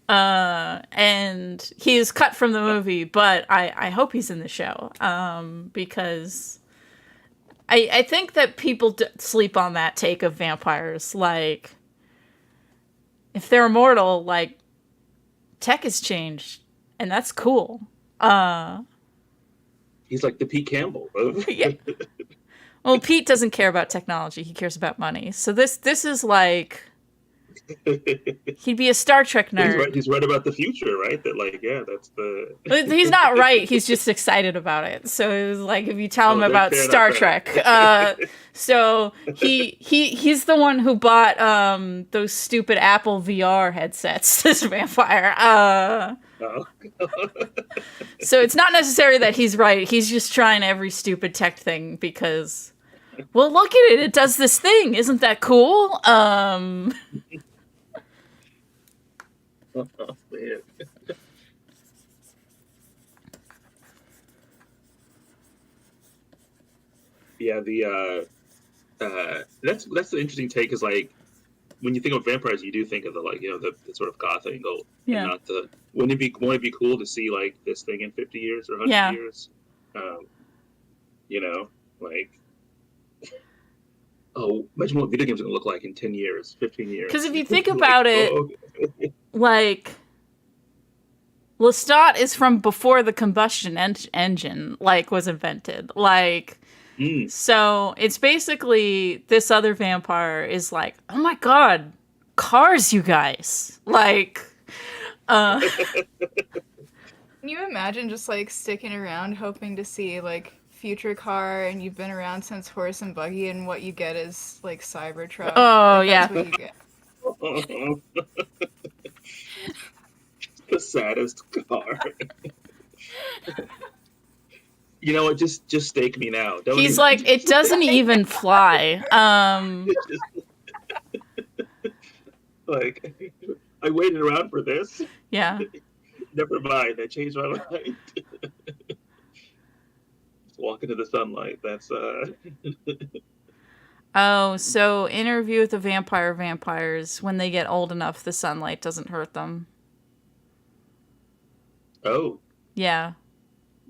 And he is cut from the movie, but I hope he's in the show, because I think that people sleep on that take of vampires. Like, if they're immortal, like, tech has changed, and that's cool. He's like the Pete Campbell. Yeah. Well, Pete doesn't care about technology; he cares about money. So this is like, he'd be a Star Trek nerd. He's right about the future, right? That, like, yeah, that's the... He's not right. He's just excited about it. So it was like, if you tell him about Star Trek. So he's the one who bought those stupid Apple VR headsets, this vampire. So it's not necessary that he's right. He's just trying every stupid tech thing because, well, look at it. It does this thing. Isn't that cool? Oh, man. Yeah, that's the interesting take, is like, when you think of vampires, you do think of the, like, the sort of goth angle. Yeah. And not the... Wouldn't it be cool to see, like, this thing in 50 years or 100 years? Like... Oh, imagine what video games are going to look like in 10 years, 15 years. Because if you think about it, like Lestat is from before the combustion engine like was invented. Like, so it's basically this other vampire is like, oh my god, cars, you guys. Like, Can you imagine just like sticking around hoping to see like future car, and you've been around since Horse and Buggy, and what you get is like Cybertruck? oh Like, yeah. that's what you get. The saddest car. You know what? Just stake me now. Don't He's even- like, it doesn't even fly. Like, I waited around for this. Yeah. Never mind. I changed my mind. Just walk into the sunlight. That's Oh, so Interview with the Vampires, when they get old enough, the sunlight doesn't hurt them. Oh, Yeah.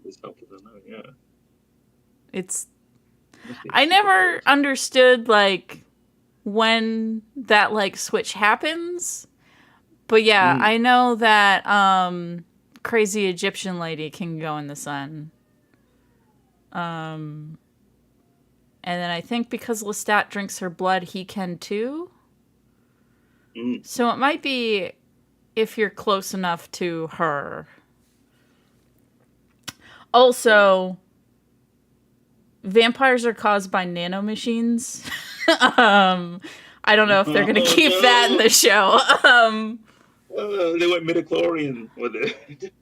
it's helpful to know. Yeah. It's I never understood like when that like switch happens. But yeah, I know that crazy Egyptian lady can go in the sun. And then I think because Lestat drinks her blood, he can too. So it might be if you're close enough to her. Also, vampires are caused by nanomachines. I don't know if they're going to keep that in the show. They went midichlorian with it.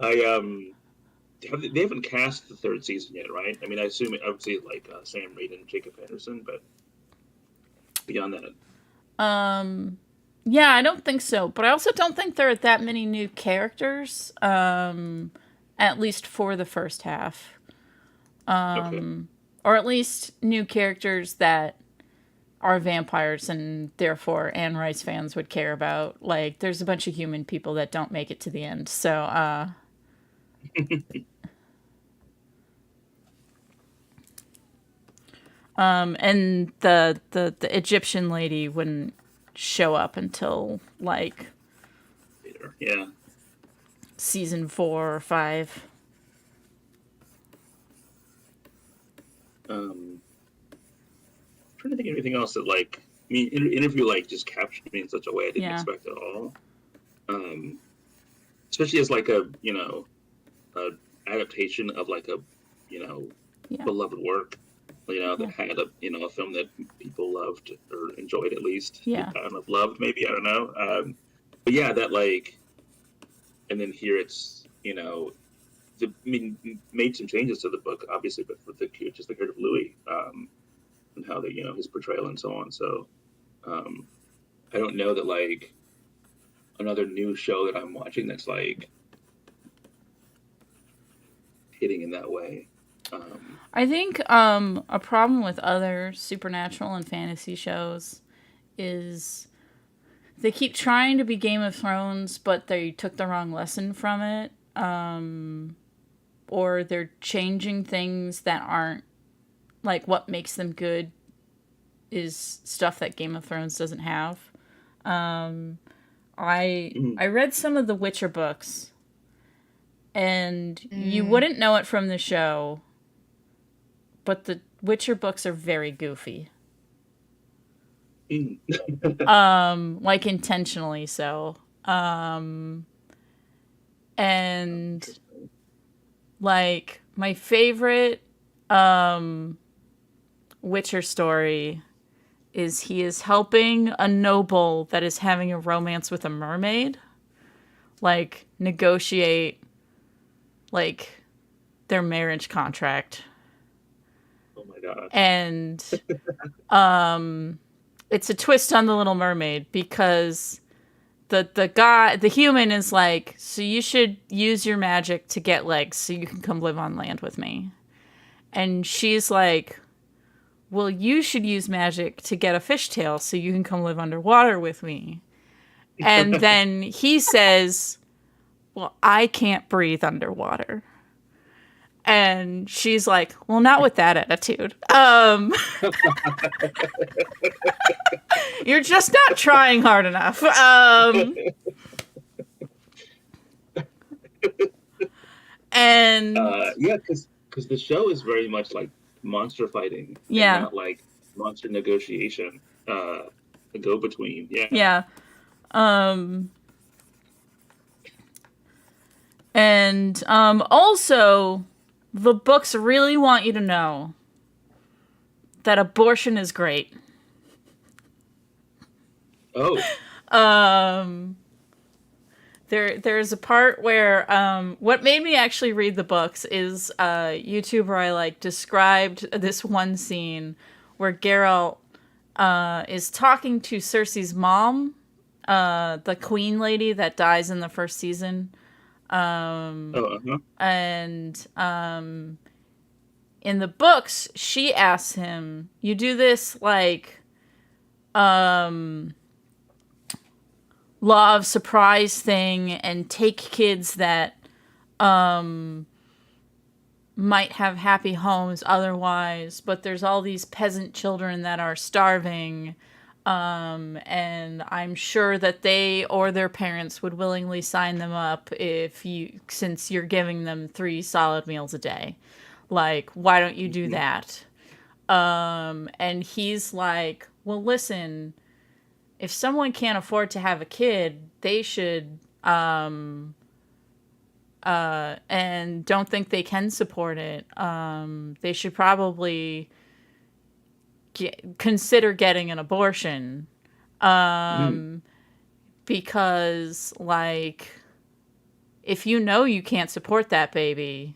They haven't cast the third season yet, right? I mean, I assume obviously like Sam Reed and Jacob Henderson, but beyond that, Yeah, I don't think so. But I also don't think there are that many new characters, at least for the first half. okay. Or at least new characters that are vampires and therefore Anne Rice fans would care about. Like, there's a bunch of human people that don't make it to the end. So, and the Egyptian lady wouldn't show up until, like, Later. Yeah. season 4 or 5. Trying to think of anything else that like I mean interview like just captured me in such a way I didn't expect at all. Especially as like a a adaptation of like a beloved work, that had a film that people loved or enjoyed at least. Yeah. I don't know, loved maybe, I don't know. But yeah, that like, and then here it's made some changes to the book obviously, but for the character of Louis. And how they, his portrayal and so on. So, I don't know that like another new show that I'm watching that's like hitting in that way. I think a problem with other supernatural and fantasy shows is they keep trying to be Game of Thrones, but they took the wrong lesson from it. Or they're changing things that aren't like what makes them good is stuff that Game of Thrones doesn't have. I read some of the Witcher books, and you wouldn't know it from the show, but the Witcher books are very goofy. Like intentionally so. And like my favorite Witcher story is he is helping a noble that is having a romance with a mermaid, like negotiate like their marriage contract. Oh my god. And it's a twist on the Little Mermaid because the human is like, so you should use your magic to get legs so you can come live on land with me. And she's like, well, you should use magic to get a fishtail so you can come live underwater with me. And then he says, well, I can't breathe underwater. And she's like, well, not with that attitude. You're just not trying hard enough. And yeah, because the show is very much like monster fighting, yeah, and not like monster negotiation. A go between, yeah. yeah. And also, the books really want you to know that abortion is great. Oh. There's a part where what made me actually read the books is a YouTuber I like described this one scene where Geralt is talking to Cersei's mom, the queen lady that dies in the first season. And in the books, she asks him, you do this like law of surprise thing and take kids that might have happy homes otherwise, but there's all these peasant children that are starving, and I'm sure that they or their parents would willingly sign them up since you're giving them 3 solid meals a day. Like, why don't you do that? And he's like, well, listen, if someone can't afford to have a kid, they should, and don't think they can support it, they should probably consider getting an abortion. Because, like, if you know you can't support that baby,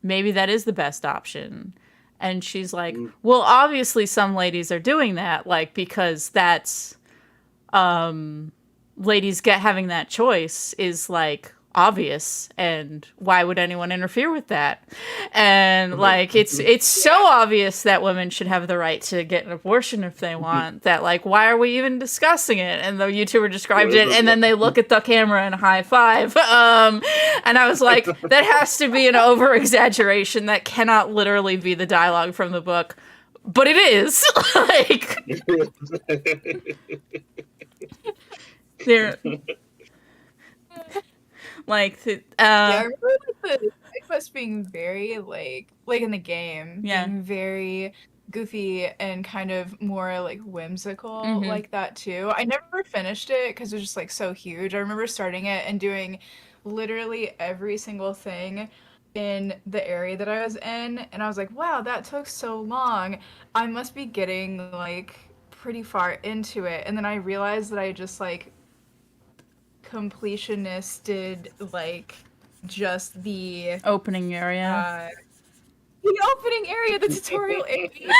maybe that is the best option. And she's like, well, obviously some ladies are doing that, like, because that's, ladies having that choice is, like, obvious, and why would anyone interfere with that? And, like, it's so obvious that women should have the right to get an abortion if they want, that, like, why are we even discussing it? And the YouTuber described it, and then they look at the camera and high five. And I was like, that has to be an over-exaggeration. That cannot literally be the dialogue from the book. But it is. Like, they're... Like, I remember the quest being very like in the game, being very goofy and kind of more like whimsical like that too. I never finished it because it was just like so huge. I remember starting it and doing literally every single thing in the area that I was in, and I was like, wow, that took so long. I must be getting like pretty far into it. And then I realized that I just like completionisted like just the opening area. The opening area, the tutorial area.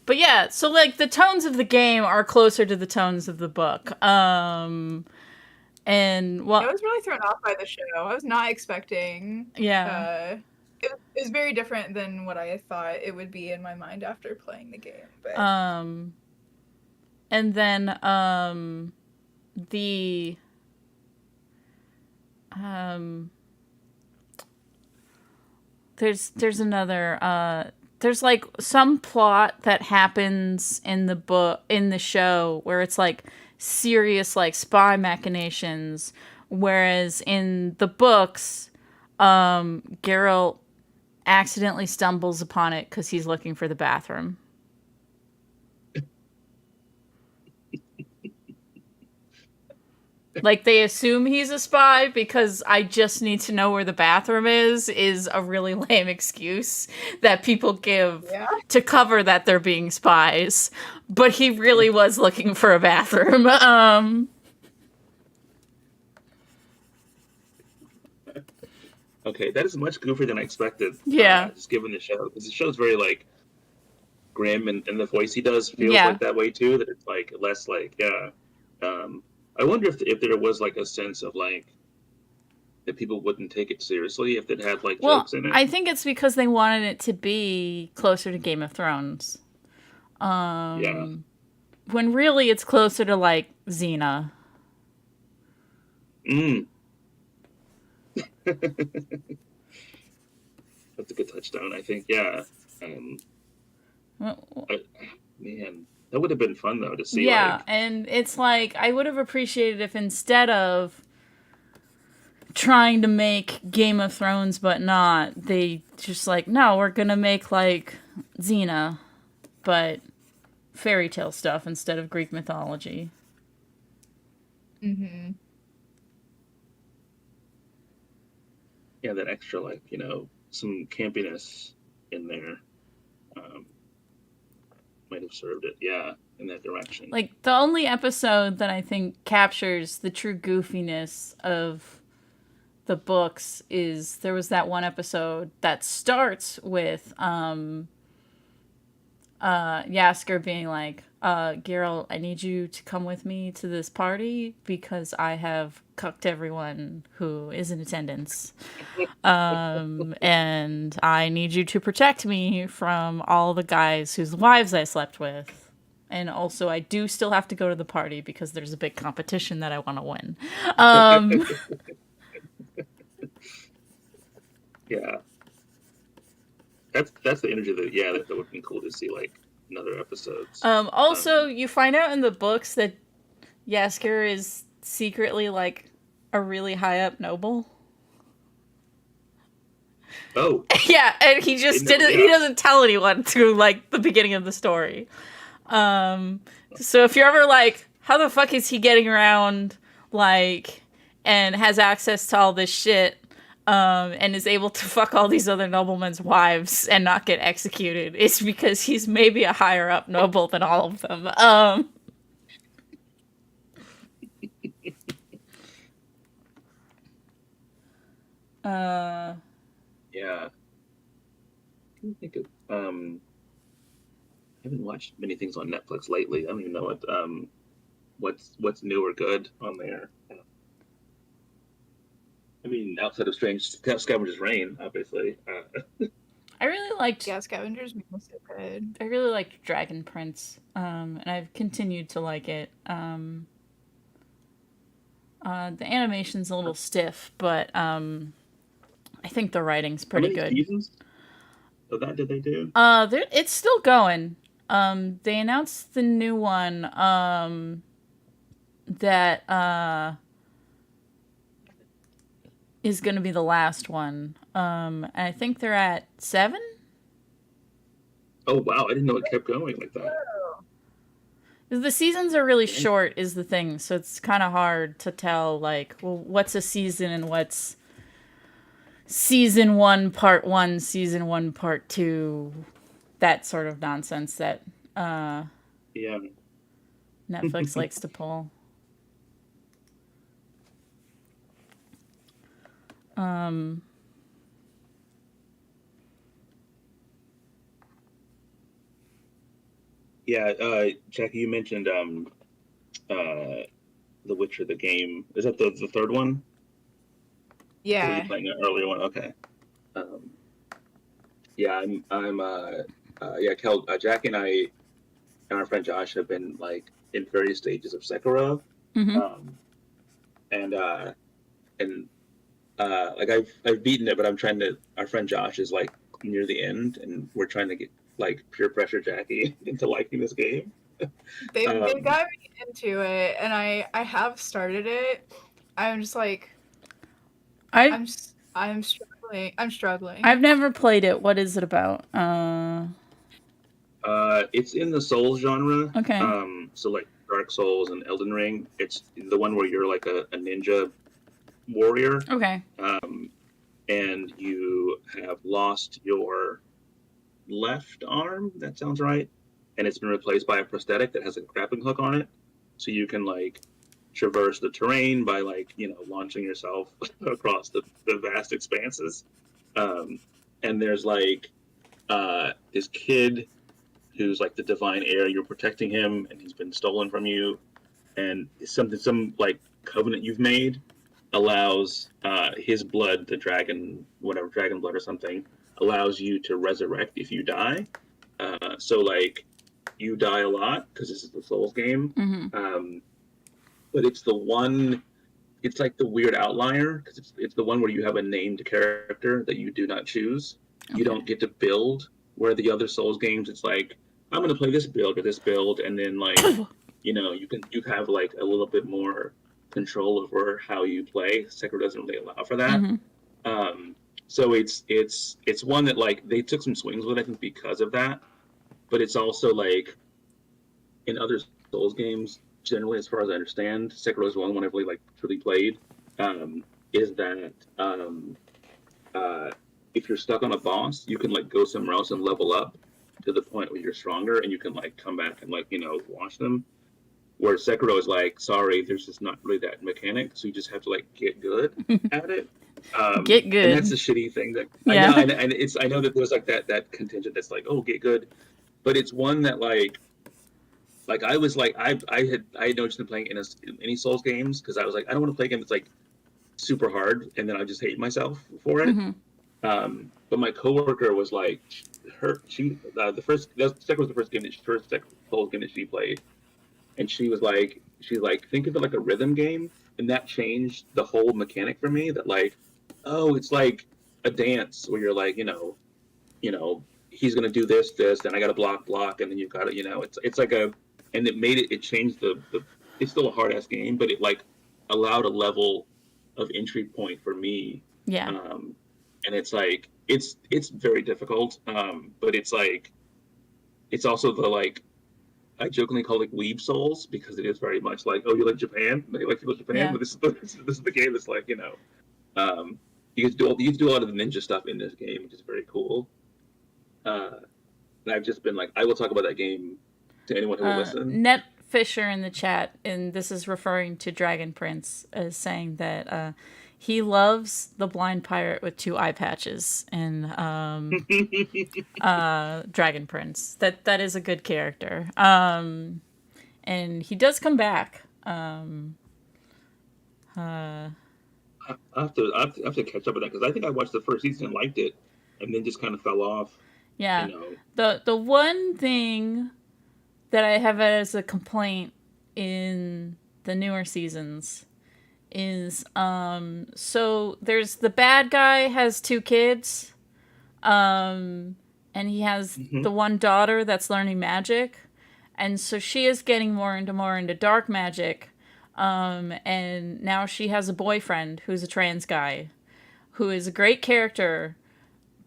But yeah, so like the tones of the game are closer to the tones of the book. And well, I was really thrown off by the show. I was not expecting. Yeah. It was very different than what I thought it would be in my mind after playing the game. But and then there's another there's like some plot that happens in the show where it's like serious like spy machinations, whereas in the books Geralt accidentally stumbles upon it because he's looking for the bathroom. Like, they assume he's a spy because I just need to know where the bathroom is a really lame excuse that people give to cover that they're being spies. But he really was looking for a bathroom. Okay, that is much goofier than I expected. Yeah. Just given the show. Because the show's very, like, grim, and the voice he does feels like that way, too. That it's, like, less, like, I wonder if there was like a sense of like that people wouldn't take it seriously if it had like jokes in it. I think it's because they wanted it to be closer to Game of Thrones. When really it's closer to like Xena. Mm. That's a good touchdown, I think. Yeah. Well, Man, that would have been fun though to see. yeah, Like, and it's like I would have appreciated if instead of trying to make Game of Thrones but not, they just like, no, we're gonna make like Xena, but fairy tale stuff instead of Greek mythology. Mm-hmm. yeah, that extra, like, some campiness in there might have served it. Yeah, in that direction. Like the only episode that I think captures the true goofiness of the books is there was that one episode that starts with Yasker being like, Geralt, I need you to come with me to this party because I have cucked everyone who is in attendance. And I need you to protect me from all the guys whose wives I slept with. And also, I do still have to go to the party because there's a big competition that I want to win. Yeah, that's the energy that would be cool to see, like, in other episodes. Also, you find out in the books that Yasker is secretly like a really high up noble. Oh, Yeah, and he just didn't. He doesn't tell anyone through like the beginning of the story. So if you're ever like, how the fuck is he getting around like and has access to all this shit? And is able to fuck all these other noblemen's wives and not get executed, it's because he's maybe a higher up noble than all of them. Yeah. I think of, I haven't watched many things on Netflix lately. I don't even know what's new or good on there. I mean, outside of Strange Scavenger's Reign, obviously. I really liked. Yeah, Scavengers was so good. I really liked Dragon Prince, and I've continued to like it. The animation's a little stiff, but I think the writing's pretty good. How many seasons of that did they do? It's still going. They announced the new one. That is going to be the last one. And I think they're at 7. Oh wow! I didn't know it kept going like that. The seasons are really short, is the thing, so it's kind of hard to tell. Like, well, what's a season and what's season 1, part 1, season 1, part 2, that sort of nonsense that Netflix likes to pull. Yeah, Jackie, you mentioned The Witcher, the game. Is that the third one? Yeah. Or were you playing an earlier one? Okay. Yeah, Jackie and I and our friend Josh have been like in various stages of Sekiro. Mm-hmm. Like I've beaten it, but I'm trying to. Our friend Josh is like near the end, and we're trying to get like peer pressure Jackie into liking this game. They got me into it, and I have started it. I'm just like, I'm struggling. I'm struggling. I've never played it. What is it about? It's in the Souls genre. Okay. So like Dark Souls and Elden Ring. It's the one where you're like a ninja warrior. Okay. And you have lost your left arm. That sounds right. And it's been replaced by a prosthetic that has a grappling hook on it, so you can like traverse the terrain by like launching yourself across the vast expanses. And there's like this kid who's like the divine heir. You're protecting him, and he's been stolen from you. And some like covenant you've made allows his blood, the dragon, whatever, dragon blood or something, allows you to resurrect if you die. So like you die a lot because this is the Souls game. Mm-hmm. But it's it's like the weird outlier because it's the one where you have a named character that you do not choose. You don't get to build. Where the other Souls games, it's like I'm going to play this build or this build, and then like you have like a little bit more control over how you play. Sekiro doesn't really allow for that. So it's one that like they took some swings with, I think, because of that. But it's also like in other Souls games, generally, as far as I understand, Sekiro is the one I've really like truly played. Is that if you're stuck on a boss, you can like go somewhere else and level up to the point where you're stronger, and you can like come back and like wash them. Where Sekiro is like, sorry, there's just not really that mechanic, so you just have to like get good at it. Get good. And that's the shitty thing that I know, and it's I know that there's like that contingent that's like, oh, get good, but it's one that like I was like I had no interest in playing in any Souls games because I was like I don't want to play a game that's like super hard and then I just hate myself for it. But my coworker was like, the first Sekiro was the first Souls game that she played, and she's like, think of it like a rhythm game, and that changed the whole mechanic for me. That like, oh, it's like a dance where you're like, he's gonna do this, then I gotta block, and then you've got to, it's like and it changed the. It's still a hard ass game, but it like allowed a level of entry point for me. Yeah. And it's like it's very difficult, but it's like it's also the like. I jokingly call it Weeb Souls because it is very much like, oh, you like Japan? You like people in Japan? Yeah. But this is the game that's like, you get to do a lot of the ninja stuff in this game, which is very cool. And I've just been like, I will talk about that game to anyone who will listen. Net Fisher in the chat, and this is referring to Dragon Prince, is saying that he loves the blind pirate with 2 eye patches in Dragon Prince. That is a good character. And he does come back. I have to catch up with that because I think I watched the first season and liked it, and then just kind of fell off. Yeah. The one thing that I have as a complaint in the newer seasons is so there's the bad guy has 2 kids, and he has the one daughter that's learning magic, and so she is getting more into dark magic, and now she has a boyfriend who's a trans guy who is a great character,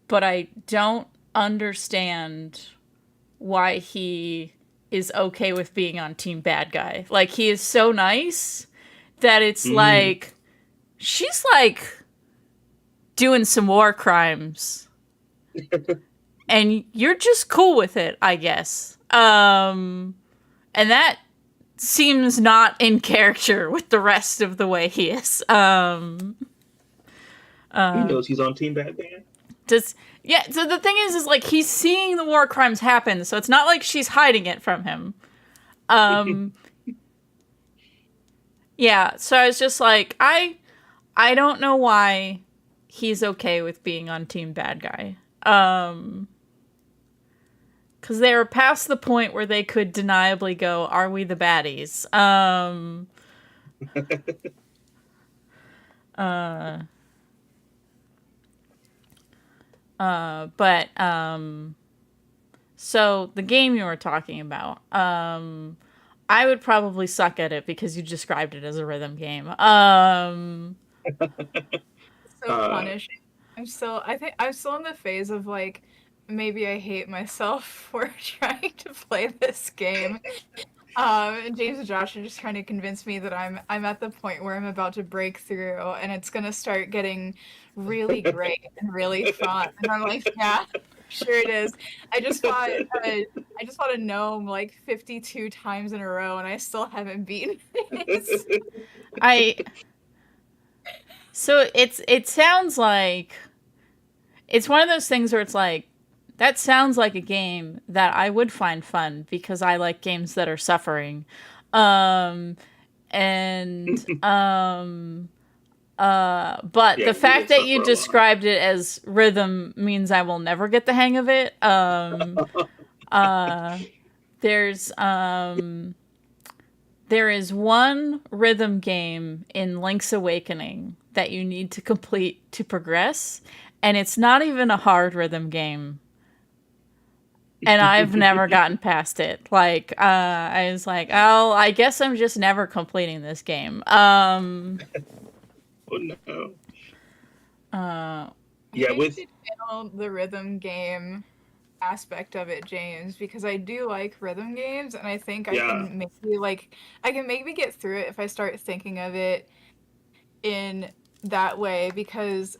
but I don't understand why he is okay with being on team bad guy. Like, he is so nice that it's like, she's like doing some war crimes and you're just cool with it, I guess. And that seems not in character with the rest of the way he is. He knows he's on team bad guy. Yeah, so the thing is like, he's seeing the war crimes happen, so it's not like she's hiding it from him. Yeah, so I was just like, I don't know why he's okay with being on team bad guy. Because they were past the point where they could deniably go, are we the baddies? So the game you were talking about, I would probably suck at it because you described it as a rhythm game. So punishing. I think I'm still in the phase of like, maybe I hate myself for trying to play this game. And James and Josh are just trying to convince me that I'm at the point where I'm about to break through and it's gonna start getting really great and really fun. And I'm like, yeah, sure it is. I just fought a gnome like 52 times in a row and I still haven't beaten it. So it sounds like it's one of those things where it's like, that sounds like a game that I would find fun because I like games that are suffering. But the fact that you described it as rhythm means I will never get the hang of it. there is one rhythm game in Link's Awakening that you need to complete to progress, and it's not even a hard rhythm game. And I've never gotten past it. Like, I was like, oh, I guess I'm just never completing this game. Oh no. Yeah, You with should channel the rhythm game aspect of it, James, because I do like rhythm games, and I think I yeah, can maybe get through it if I start thinking of it in that way, because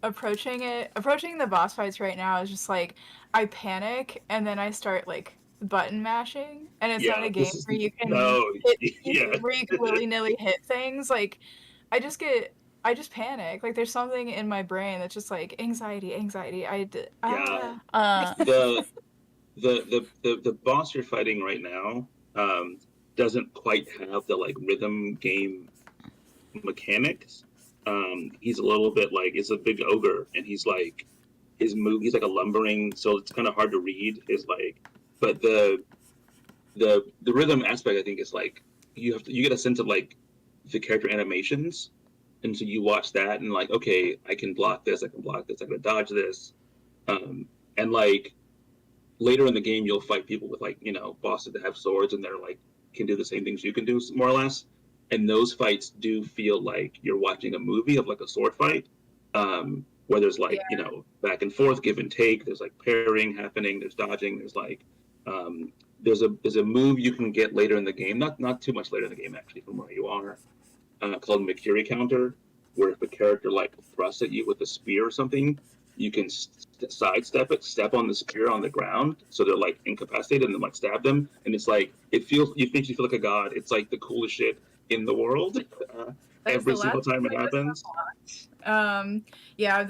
approaching the boss fights right now is just like I panic and then I start like button mashing, and it's not yeah. a game This is where no. Yeah, where you can willy-nilly hit things. Like I just panic. Like there's something in my brain that's just like anxiety. yeah. Uh, The the boss you're fighting right now doesn't quite have the like rhythm game mechanics. He's a little bit like it's a big ogre, and he's like he's like a lumbering, so it's kind of hard to read. Is like, but the rhythm aspect I think is like you get a sense of like the character animations, and so you watch that and like okay, I can block this, I can block this, I can dodge this, and like later in the game you'll fight people with like bosses that have swords and they're like can do the same things you can do more or less, and those fights do feel like you're watching a movie of like a sword fight, where there's like Yeah. back and forth, give and take, there's like parrying happening, there's dodging, there's like there's a move you can get later in the game, not too much later in the game actually from where you are, called Makiri counter, where if a character like thrusts at you with a spear or something, you can sidestep it, step on the spear on the ground, so they're like incapacitated, and then like stab them, and it's like it makes you feel like a god. It's like the coolest shit in the world. That is Every the single last time time it I just happens. Yeah,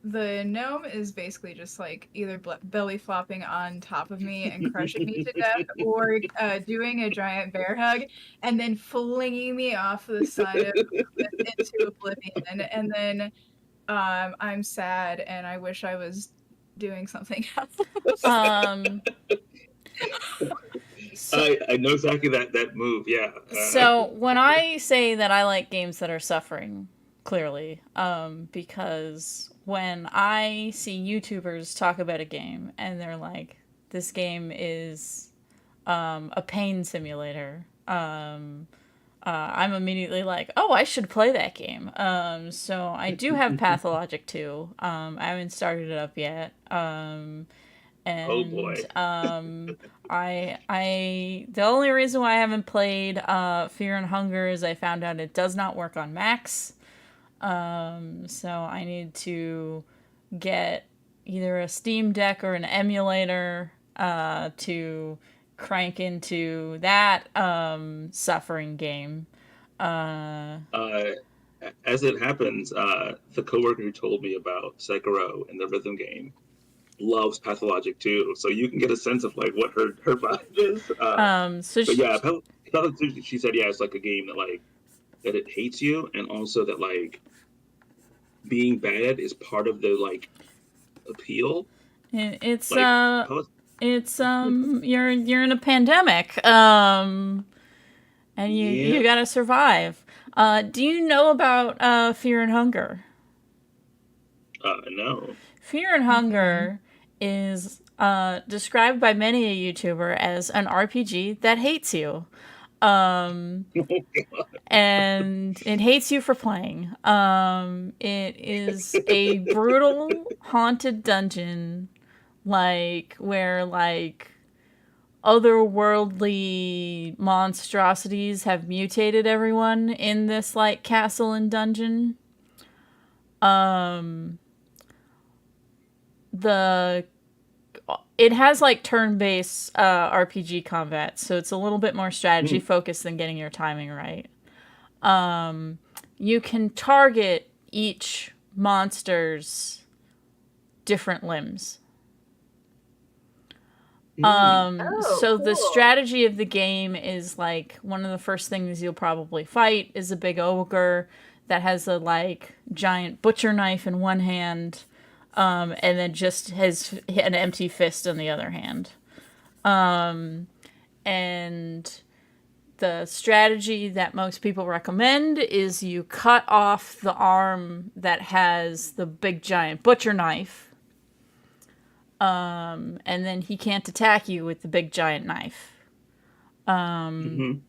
the gnome is basically just like either belly flopping on top of me and crushing me to death, or doing a giant bear hug and then flinging me off the side of the cliff into oblivion, and then I'm sad and I wish I was doing something else. um, so, I know exactly that move. Yeah. so when I say that I like games that are suffering, clearly, because when I see YouTubers talk about a game and they're like, this game is a pain simulator, I'm immediately like, oh, I should play that game. So I do have Pathologic 2. I haven't started it up yet. Oh And boy. I the only reason why I haven't played Fear and Hunger is I found out it does not work on Macs. So I need to get either a Steam Deck or an emulator to crank into that suffering game. Uh, as it happens, the coworker who told me about Sekiro and the rhythm game loves Pathologic too, so you can get a sense of like what her vibe is. So But yeah, Pathologic, she said, yeah, it's like a game that like that it hates you, and also that like being bad is part of the like appeal. it's Like, you're in a pandemic, and you yeah, gotta survive. Do you know about Fear and Hunger? no. Fear and Hunger is described by many a YouTuber as an RPG that hates you. And it hates you for playing. It is a brutal, haunted dungeon, like where like otherworldly monstrosities have mutated everyone in this like castle and dungeon. The it has like turn-based RPG combat, so it's a little bit more strategy focused than getting your timing right. You can target each monster's different limbs. So the strategy of the game is like one of the first things you'll probably fight is a big ogre that has a like giant butcher knife in one hand, and then just has an empty fist in the other hand. And the strategy that most people recommend is you cut off the arm that has the big giant butcher knife. And then he can't attack you with the big giant knife. Now,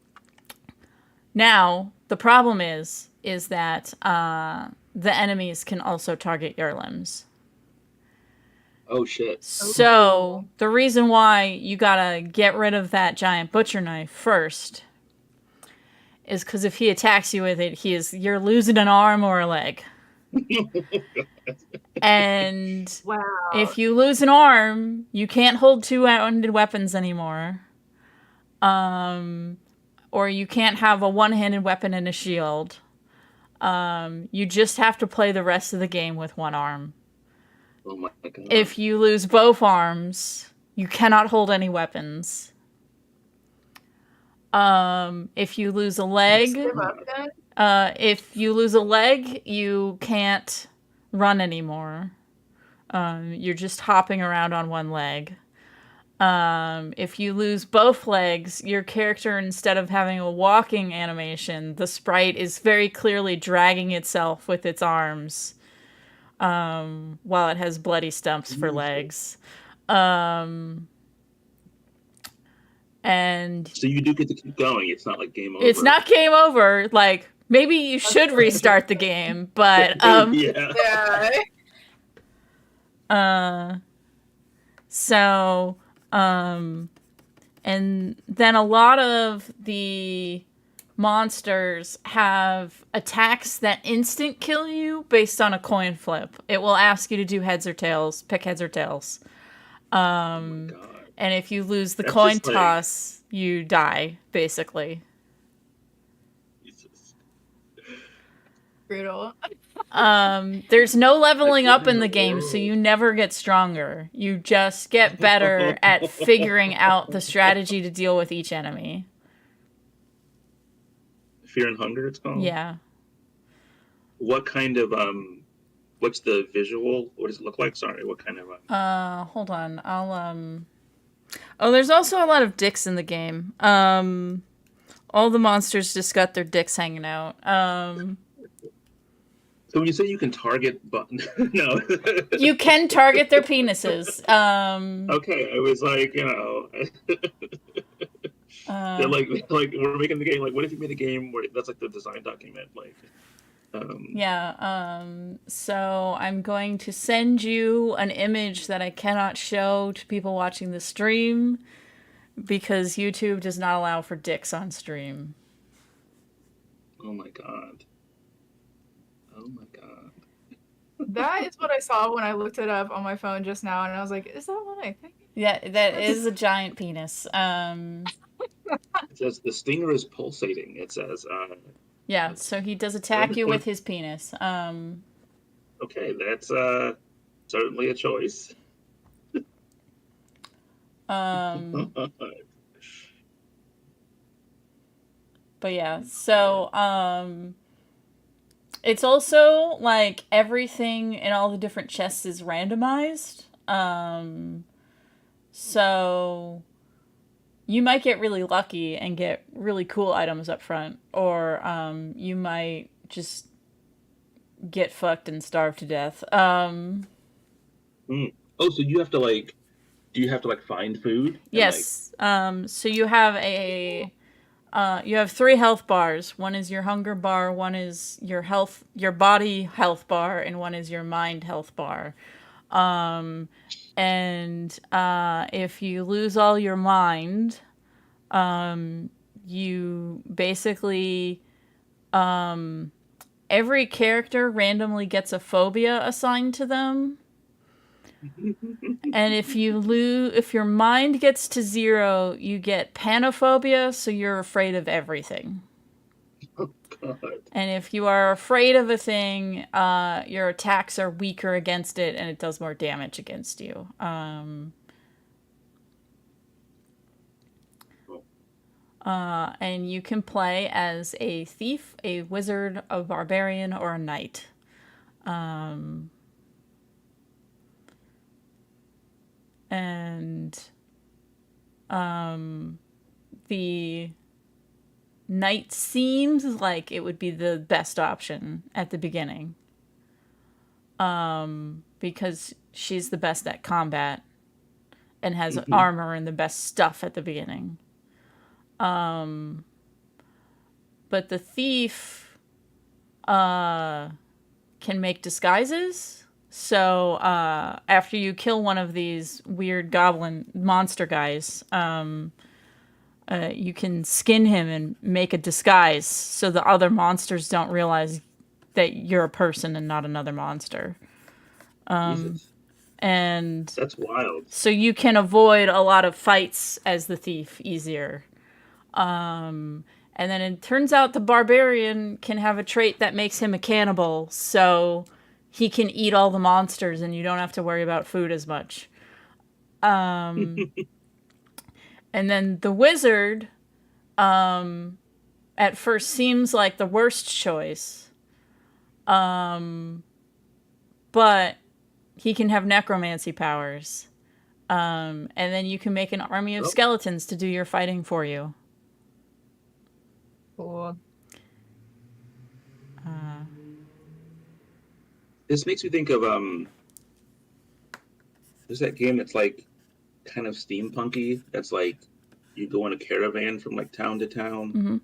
the problem is that the enemies can also target your limbs. Oh, shit. So, the reason why you gotta get rid of that giant butcher knife first is because if he attacks you with it, you're losing an arm or a leg. And if you lose an arm, you can't hold two-handed weapons anymore. Or you can't have a one-handed weapon and a shield. You just have to play the rest of the game with one arm. Oh my god. If you lose both arms, you cannot hold any weapons. If you lose a leg, you can't run anymore. You're just hopping around on one leg. If you lose both legs, your character, instead of having a walking animation, the sprite is very clearly dragging itself with its arms, while it has bloody stumps for legs. And so you do get to keep going. It's not like game over. It's not game over. Like, maybe you should restart the game, but so and then a lot of the monsters have attacks that instant kill you based on a coin flip. It will ask you to do heads or tails, pick heads or tails. And if you lose the coin toss, you die, basically. Jesus. Brutal. There's no leveling up in the game, so you never get stronger. You just get better at figuring out the strategy to deal with each enemy. Fear and Hunger, it's called? Yeah. What kind of, what's the visual? What does it look like? Sorry, what kind of... Hold on. Oh, there's also a lot of dicks in the game. All the monsters just got their dicks hanging out. So when you say you can target no. You can target their penises. Okay, I was like, they're like we're making the game. Like, what if you made a game where that's like the design document? Like, so I'm going to send you an image that I cannot show to people watching the stream because YouTube does not allow for dicks on stream. Oh my god. Oh my god. That is what I saw when I looked it up on my phone just now, and I was like, is that what I think? Yeah, that is a giant penis. It says the stinger is pulsating. It says. Yeah, so he does attack you with his penis. Okay, that's certainly a choice. But yeah, so it's also like everything in all the different chests is randomized. So you might get really lucky and get really cool items up front, or you might just get fucked and starve to death. Oh, so you have to like, do you have to like find food? Yes. So you have you have 3 health bars. One is your hunger bar, one is your body health bar, and one is your mind health bar. And if you lose all your mind, you basically every character randomly gets a phobia assigned to them. And if your mind gets to 0, you get panophobia, so you're afraid of everything. Oh god. And if you are afraid of a thing, your attacks are weaker against it, and it does more damage against you. And you can play as a thief, a wizard, a barbarian, or a knight. And night seems like it would be the best option at the beginning. Because she's the best at combat and has armor and the best stuff at the beginning. But the thief can make disguises. So after you kill one of these weird goblin monster guys, you can skin him and make a disguise so the other monsters don't realize that you're a person and not another monster. Jesus. And That's wild. so you can avoid a lot of fights as the thief easier. And then it turns out the barbarian can have a trait that makes him a cannibal, so he can eat all the monsters and you don't have to worry about food as much. And then the wizard, at first seems like the worst choice. But he can have necromancy powers. And then you can make an army of skeletons to do your fighting for you. Cool. This makes me think of there's that game that's like kind of steampunky. That's like you go on a caravan from like town to town.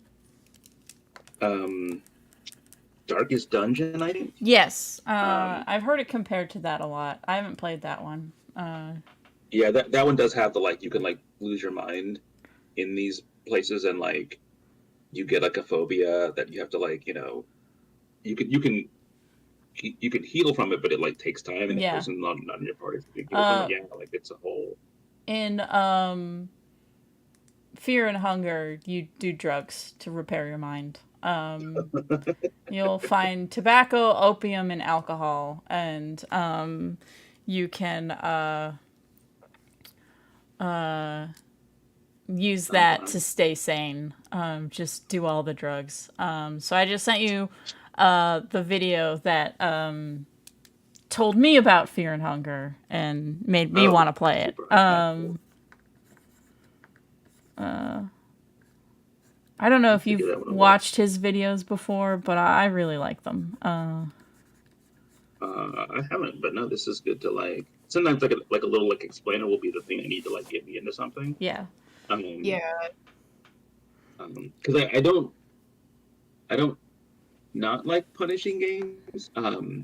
Darkest Dungeon, I think. Yes, I've heard it compared to that a lot. I haven't played that one. Yeah, that one does have the like you can like lose your mind in these places and like you get like a phobia that you have to like you can heal from it, but it like takes time and the person's not in your party. You can heal from it, yeah, like it's a whole. In Fear and Hunger, you do drugs to repair your mind. You'll find tobacco, opium, and alcohol, and you can use that to stay sane. Just do all the drugs. So I just sent you the video that told me about Fear and Hunger and made me want to play it. I don't know if you've watched his videos before, but I really like them. I haven't, but no, this is good to like. Sometimes like a little like explainer will be the thing I need to like get me into something. Yeah. Yeah. Because I don't not like punishing games. I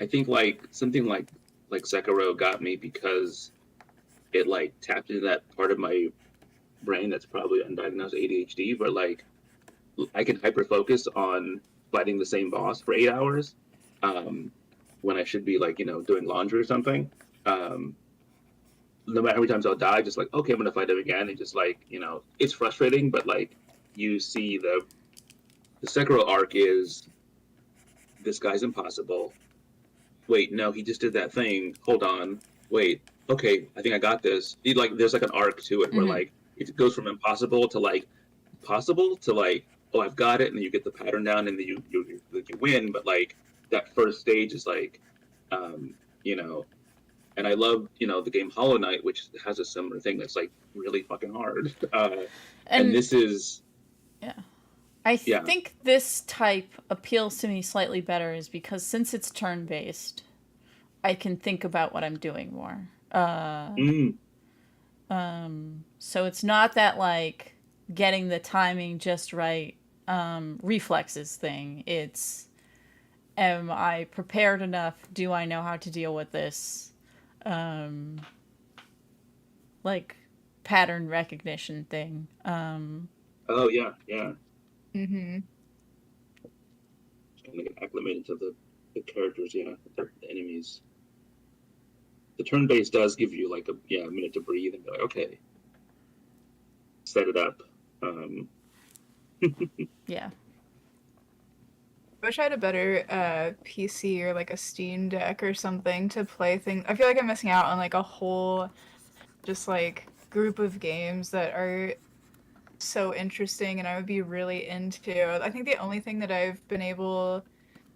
think like something like Sekiro got me because it like tapped into that part of my brain that's probably undiagnosed ADHD, where like I can hyper focus on fighting the same boss for 8 hours, when I should be like doing laundry or something. No matter how many times I'll die, just like okay, I'm gonna fight him again, and just like it's frustrating, but like you see the Sekiro arc is this guy's impossible. Wait, no, he just did that thing. Hold on, wait, okay, I think I got this. There's like an arc to it where like it goes from impossible to like possible to like oh I've got it, and then you get the pattern down, and then you win. But like that first stage is like and I love the game Hollow Knight, which has a similar thing that's like really fucking hard. And this is I think this type appeals to me slightly better is because since it's turn based, I can think about what I'm doing more. So it's not that like getting the timing just right reflexes thing. It's am I prepared enough? Do I know how to deal with this? Like pattern recognition thing. Oh yeah. Mm-hmm. Just kind of get acclimated to the characters, the enemies. The turn base does give you like a minute to breathe and be like, okay, set it up. Yeah. I wish I had a better PC or like a Steam Deck or something to play things. I feel like I'm missing out on like a whole just like group of games that are so interesting and I would be really into. I think the only thing that I've been able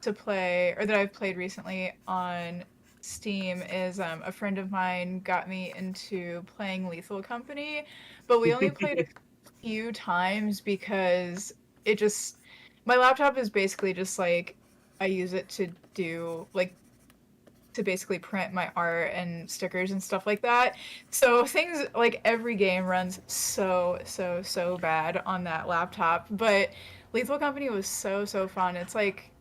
to play or that I've played recently on Steam is a friend of mine got me into playing Lethal Company, but we only played few times because it just my laptop is basically just like I use it to do like to basically print my art and stickers and stuff like that. So things like every game runs so bad on that laptop. But Lethal Company was so fun. It's like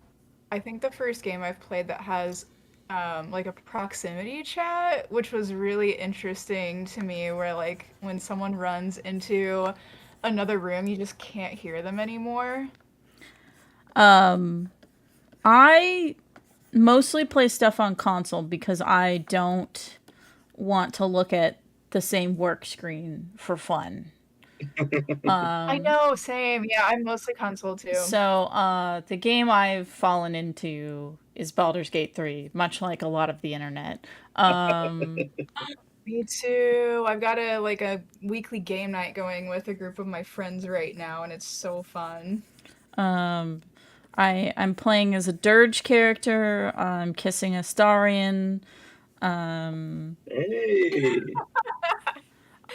I think the first game I've played that has like a proximity chat, which was really interesting to me, where like when someone runs into another room, you just can't hear them anymore. I mostly play stuff on console because I don't want to look at the same work screen for fun. I know, same. Yeah, I'm mostly console too. So, the game I've fallen into is Baldur's Gate 3, much like a lot of the internet. Me too. I've got a weekly game night going with a group of my friends right now, and it's so fun. I'm playing as a dirge character. I'm kissing Astarion. Hey,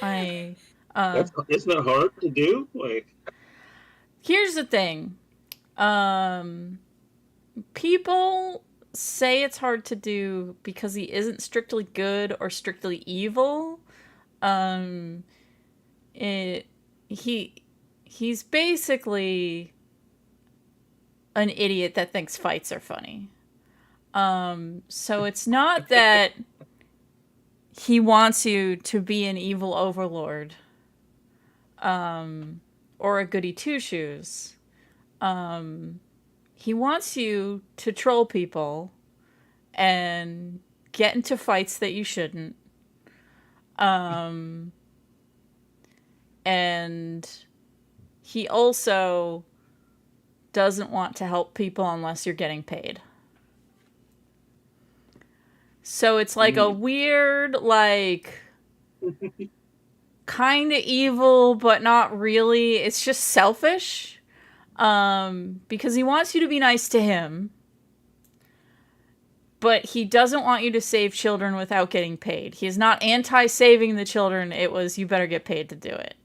I that's not hard to do. Like, Here's the thing. People say it's hard to do because he isn't strictly good or strictly evil. Um, it he he's basically an idiot that thinks fights are funny. So it's not that he wants you to be an evil overlord, or a goody two shoes. He wants you to troll people and get into fights that you shouldn't. And he also doesn't want to help people unless you're getting paid. So it's like a weird, like, kind of evil, but not really. It's just selfish. Because he wants you to be nice to him, but he doesn't want you to save children without getting paid. He is not anti-saving the children. It was, you better get paid to do it.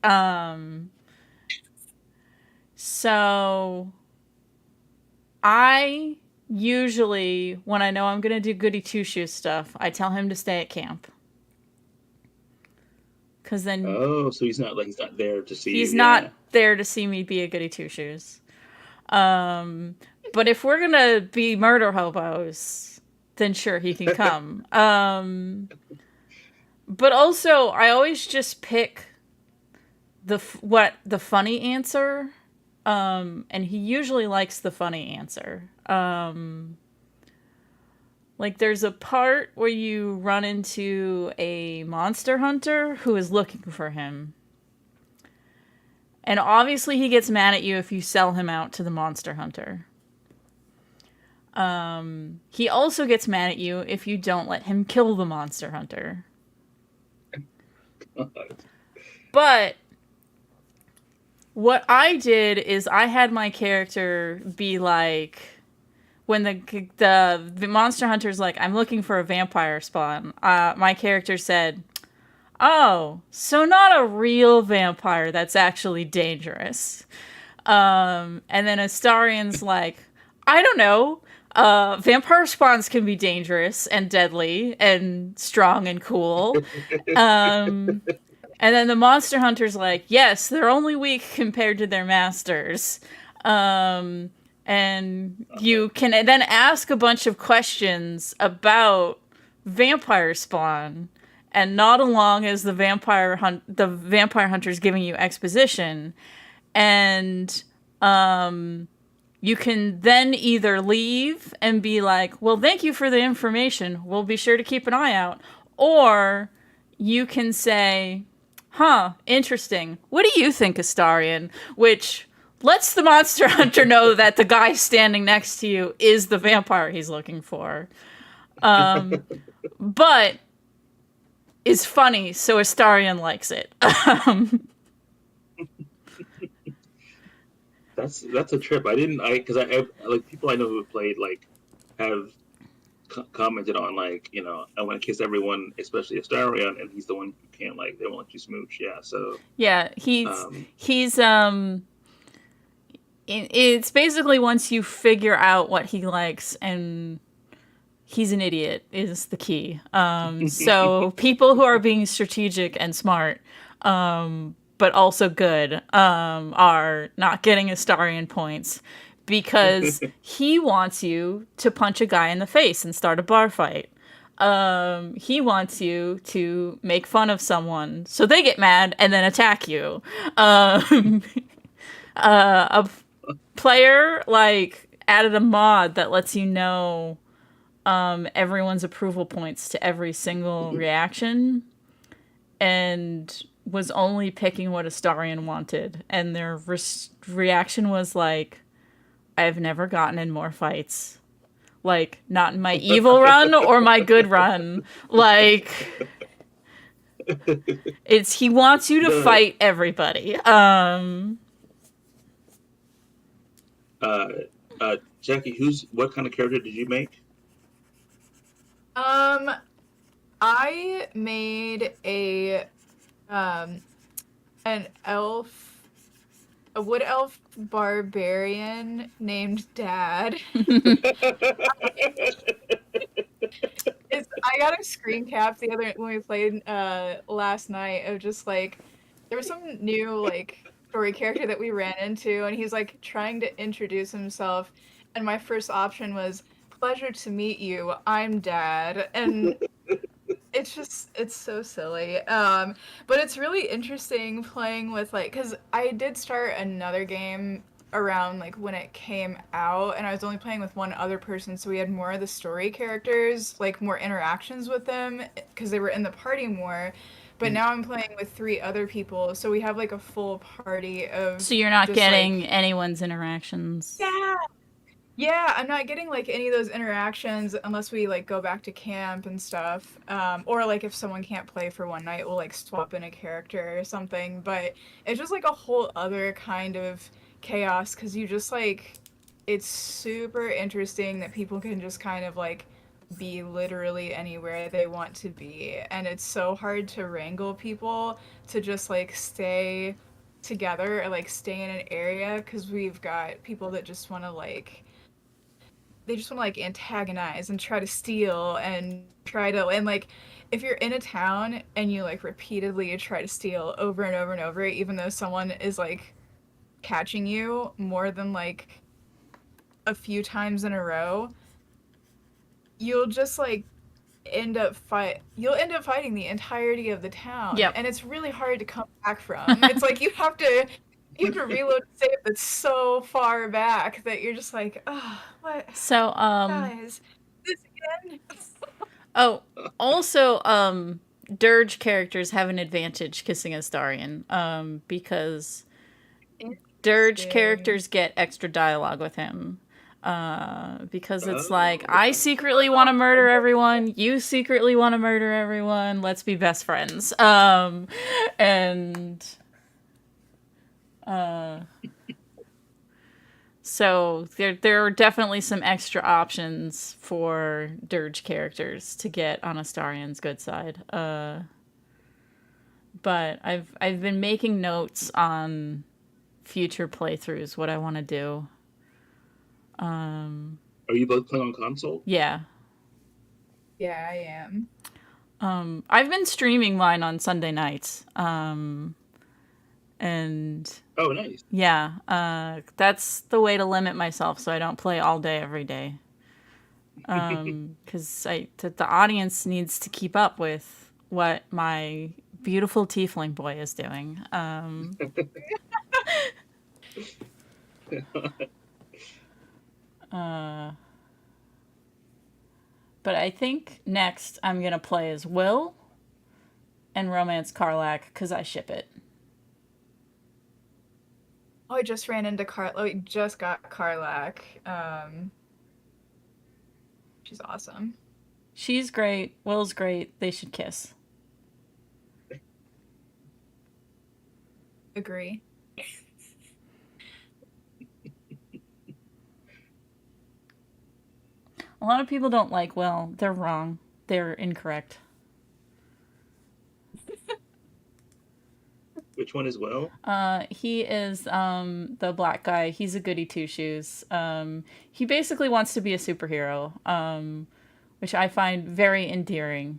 So I usually, when I know I'm going to do goody two-shoes stuff, I tell him to stay at camp. Because then... oh, so he's not there to see he's you. not there to see me be a goody two-shoes. But if we're going to be murder hobos, then sure, he can come. But also, I always just pick the funny answer. And he usually likes the funny answer. Like, there's a part where you run into a monster hunter who is looking for him. And obviously he gets mad at you if you sell him out to the monster hunter. He also gets mad at you if you don't let him kill the monster hunter. But what I did is I had my character be like, when the monster hunter's like, I'm looking for a vampire spawn, my character said, oh, so not a real vampire that's actually dangerous. And then Astarion's like, I don't know. Vampire spawns can be dangerous and deadly and strong and cool. And then the monster hunter's like, yes, they're only weak compared to their masters. And you can then ask a bunch of questions about vampire spawn, and nod along as the vampire hunter's giving you exposition, and you can then either leave and be like, well, thank you for the information, we'll be sure to keep an eye out, or you can say, huh, interesting, what do you think, Astarion? Which lets the monster hunter know that the guy standing next to you is the vampire he's looking for. But is funny, so Astarion likes it. That's a trip. Because I like people I know who have played have commented on like, I want to kiss everyone, especially Astarion, and he's the one who can't, like, they won't let you smooch. Yeah, so Yeah, um, he's it's basically once you figure out what he likes, and he's an idiot is the key. So people who are being strategic and smart, but also good, are not getting Astarion points because he wants you to punch a guy in the face and start a bar fight. He wants you to make fun of someone so they get mad and then attack you. A player like added a mod that lets you know everyone's approval points to every single reaction, and was only picking what Astarion wanted, and their reaction was like, I've never gotten in more fights, like not in my evil run or my good run, like he wants you to the fight everybody. uh, Jackie, what kind of character did you make? I made an elf, a wood elf barbarian named Dad. I got a screen cap when we played last night of just like there was some new like story character that we ran into, and he's like trying to introduce himself, and my first option was pleasure to meet you, I'm Dad, and it's so silly. But it's really interesting playing with like, because I did start another game around like when it came out, and I was only playing with one other person, so we had more of the story characters, like more interactions with them because they were in the party more. But now I'm playing with 3 other people, so we have like a full party of So you're not just getting like, anyone's interactions. yeah, yeah, I'm not getting like any of those interactions unless we like go back to camp and stuff. Or like if someone can't play for one night, we'll like swap in a character or something. But it's just like a whole other kind of chaos because you just like it's super interesting that people can just kind of like be literally anywhere they want to be. And it's so hard to wrangle people to just like stay together or like stay in an area because we've got people that just want to like they just want to like antagonize and try to steal and try to and like if you're in a town and you like repeatedly try to steal over and over and over even though someone is like catching you more than like a few times in a row, you'll just like you'll end up fighting the entirety of the town, Yep. and it's really hard to come back from. It's like you have to reload a save that's so far back that you're just like, oh, what, So guys, this again. oh, also, Dirge characters have an advantage kissing Astarion, because Dirge characters get extra dialogue with him. Because it's like, I Okay. secretly want to murder everyone, you secretly want to murder everyone, let's be best friends. And so there are definitely some extra options for Dirge characters to get on Astarion's good side. But I've been making notes on future playthroughs, what I want to do. Are you both playing on console? Yeah. Yeah, I am. I've been streaming mine on Sunday nights. And Oh, nice. yeah, that's the way to limit myself so I don't play all day every day. Because the audience needs to keep up with what my beautiful tiefling boy is doing. But I think next I'm gonna play as Will and Romance Karlak because I ship it. Oh, I just ran into I just got Karlak. She's awesome. She's great. Will's great. They should kiss. Agree. A lot of people don't like Will. They're wrong. They're incorrect. Which one is Will? He is the black guy. He's a goody two shoes. He basically wants to be a superhero, which I find very endearing.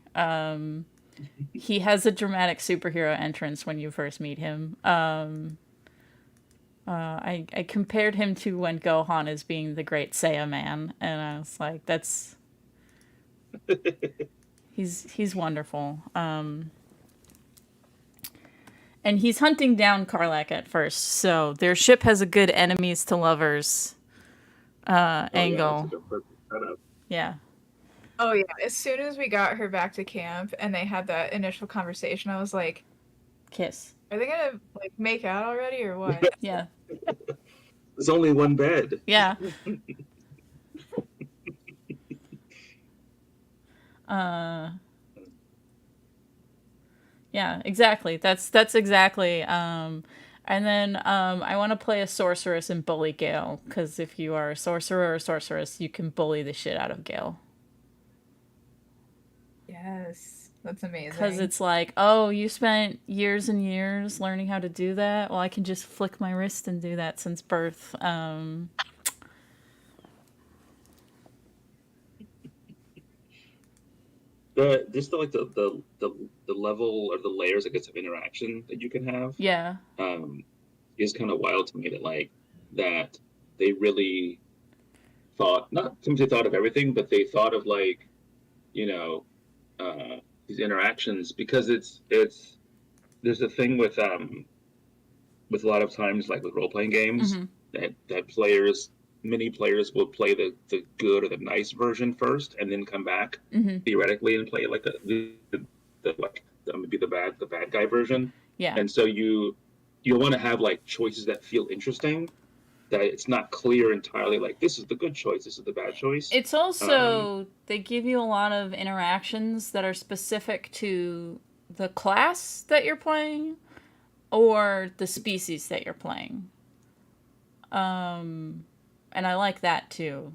He has a dramatic superhero entrance when you first meet him. I compared him to when Gohan is being the great Saiyan man, and I was like, that's he's wonderful. And he's hunting down Karlak at first, so their ship has a good enemies to lovers angle. Yeah. Oh yeah. As soon as we got her back to camp and they had that initial conversation, I was like, Kiss. are they gonna like make out already or what? Yeah. There's only one bed. Yeah. Yeah, exactly. That's exactly. And then I want to play a sorceress and bully Gale, because if you are a sorcerer or a sorceress, you can bully the shit out of Gale. Yes, that's amazing. Because it's like, oh, you spent years and years learning how to do that? Well, I can just flick my wrist and do that since birth. Just like the level or the layers, I guess, of interaction that you can have. Yeah. Is kind of wild to me that they really thought, not simply thought of everything, but they thought of like, these interactions, because there's a thing with a lot of times, like with role-playing games, that many players will play the good or the nice version first, and then come back theoretically and play like maybe the bad guy version. Yeah. And so you want to have like choices that feel interesting, that it's not clear entirely like this is the good choice, this is the bad choice. It's also they give you a lot of interactions that are specific to the class that you're playing or the species that you're playing. And I like that too,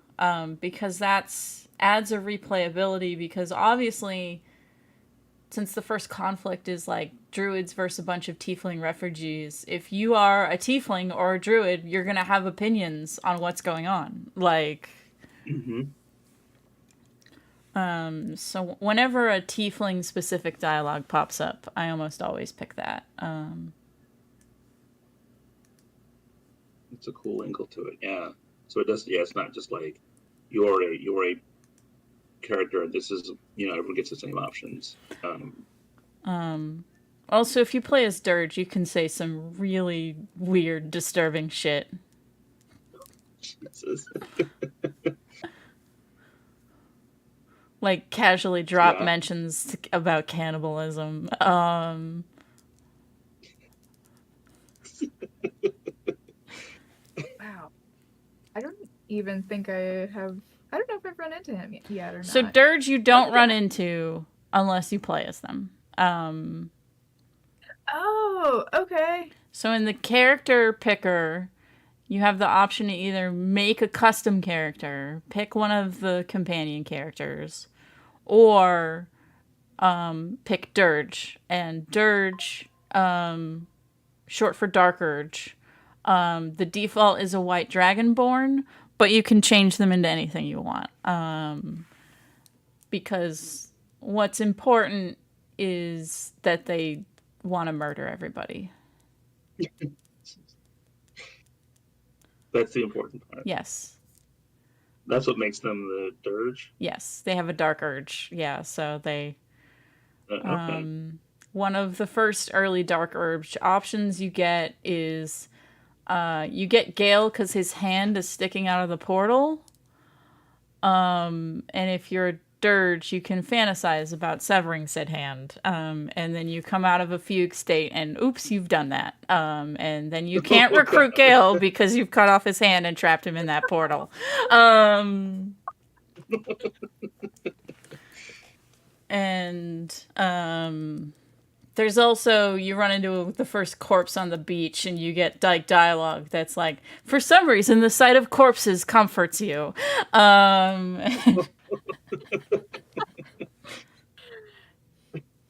because adds a replayability, because obviously, since the first conflict is like druids versus a bunch of tiefling refugees, if you are a tiefling or a druid, you're going to have opinions on what's going on. Like, so whenever a tiefling specific dialogue pops up, I almost always pick that. It's a cool angle to it, yeah. So it does, yeah. It's not just like you're a character. This is, everyone gets the same options. Also, if you play as Dirge, you can say some really weird, disturbing shit. Jesus. Like casually drop mentions about cannibalism. Wow. I don't even think I have. I don't know if I've run into him yet or not. So Dirge you don't run into unless you play as them. Oh, okay. So in the character picker, you have the option to either make a custom character, pick one of the companion characters, or pick Dirge. And Dirge, short for Dark Urge, the default is a white dragonborn, but you can change them into anything you want. Because what's important is that they want to murder everybody. That's the important part. Yes. That's what makes them the Dirge? Yes, they have a Dark Urge. Yeah, so they... Okay. One of the first early Dark Urge options you get is... you get Gale because his hand is sticking out of the portal. And if you're a Dirge, you can fantasize about severing said hand. And then you come out of a fugue state and oops, you've done that. And then you can't recruit Gale because you've cut off his hand and trapped him in that portal. And there's also, you run into the first corpse on the beach and you get like dialogue that's like, for some reason the sight of corpses comforts you.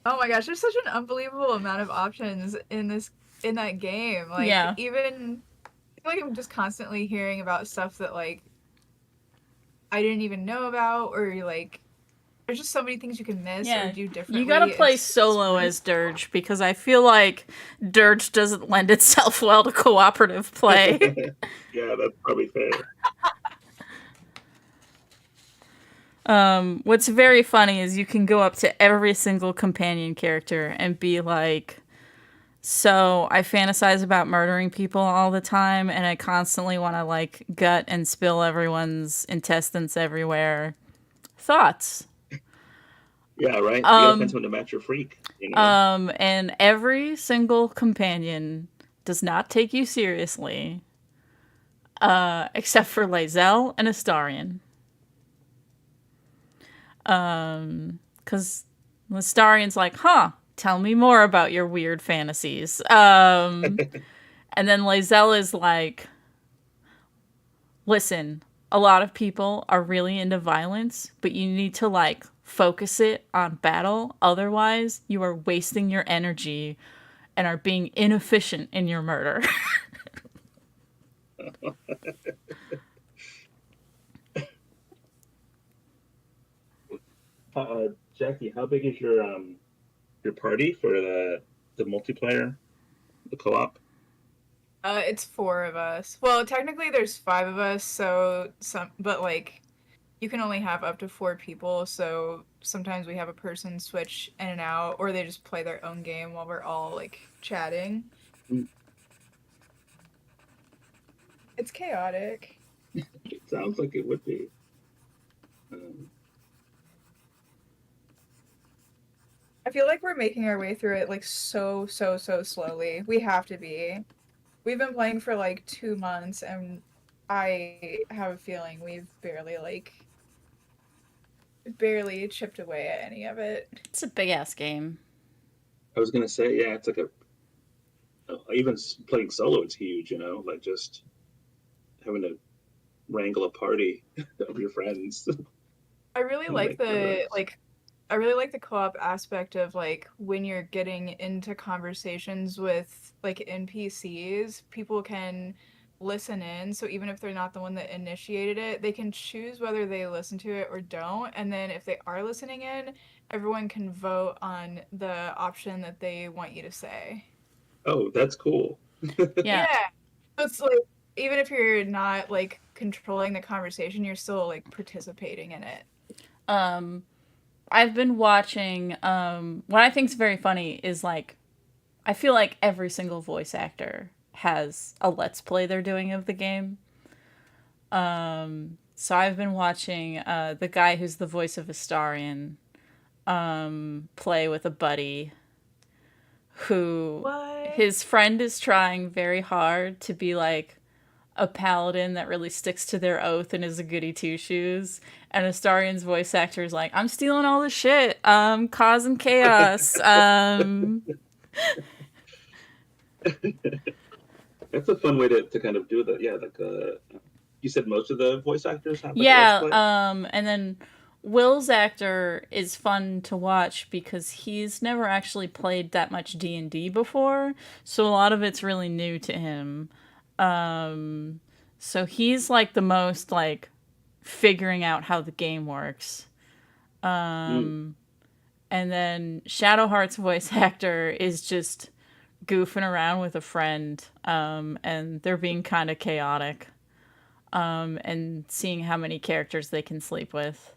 Oh my gosh, there's such an unbelievable amount of options in that game. Like Yeah. even I feel like I'm just constantly hearing about stuff that like I didn't even know about, or like there's just so many things you can miss or Yeah. do You gotta differently. play It's solo really as Dirge, because I feel like Dirge doesn't lend itself well to cooperative play. Yeah, that's probably fair. What's very funny is you can go up to every single companion character and be like, so I fantasize about murdering people all the time, and I constantly want to like gut and spill everyone's intestines everywhere. Thoughts? Yeah, right. You gotta find Um, someone to match your freak. You know. and every single companion does not take you seriously, except for Lae'zel and Astarion. Because Astarion's like, huh, tell me more about your weird fantasies. And then Lae'zel is like, listen, a lot of people are really into violence, but you need to like focus it on battle. Otherwise, you are wasting your energy and are being inefficient in your murder. Jackie, how big is your party for the multiplayer, the co-op? it's four of us. Well, technically there's five of us, but like you can only have up to four people, so sometimes we have a person switch in and out, or they just play their own game while we're all like chatting. Mm, It's chaotic. it sounds like it would be. Um, I feel like we're making our way through it like so slowly. We have to be. We've been playing for like 2 months, and I have a feeling we've barely chipped away at any of it. It's a big ass game. I was gonna say, yeah, it's like even playing solo, it's huge. Like just having to wrangle a party of your friends I really and like make progress. I really like the co-op aspect of like when you're getting into conversations with like NPCs, people can listen in. So even if they're not the one that initiated it, they can choose whether they listen to it or don't. And then if they are listening in, everyone can vote on the option that they want you to say. Oh, that's cool. Yeah. Yeah. So it's like even if you're not like controlling the conversation, you're still like participating in it. Um, I've been watching. What I think is very funny is like, I feel like every single voice actor has a let's play they're doing of the game. So I've been watching the guy who's the voice of Astarion play with a buddy who What? his friend is trying very hard to be like a paladin that really sticks to their oath and is a goody two shoes. And Astarion's voice actor is like, I'm stealing all the shit, causing chaos. That's a fun way to kind of do that. Yeah, like you said, most of the voice actors have like a let's Yeah, play. and then Will's actor is fun to watch because he's never actually played that much D&D before, so a lot of it's really new to him. Um, so he's like the most like figuring out how the game works. Mm. And then Shadowheart's voice actor is just goofing around with a friend, and they're being kind of chaotic, and seeing how many characters they can sleep with.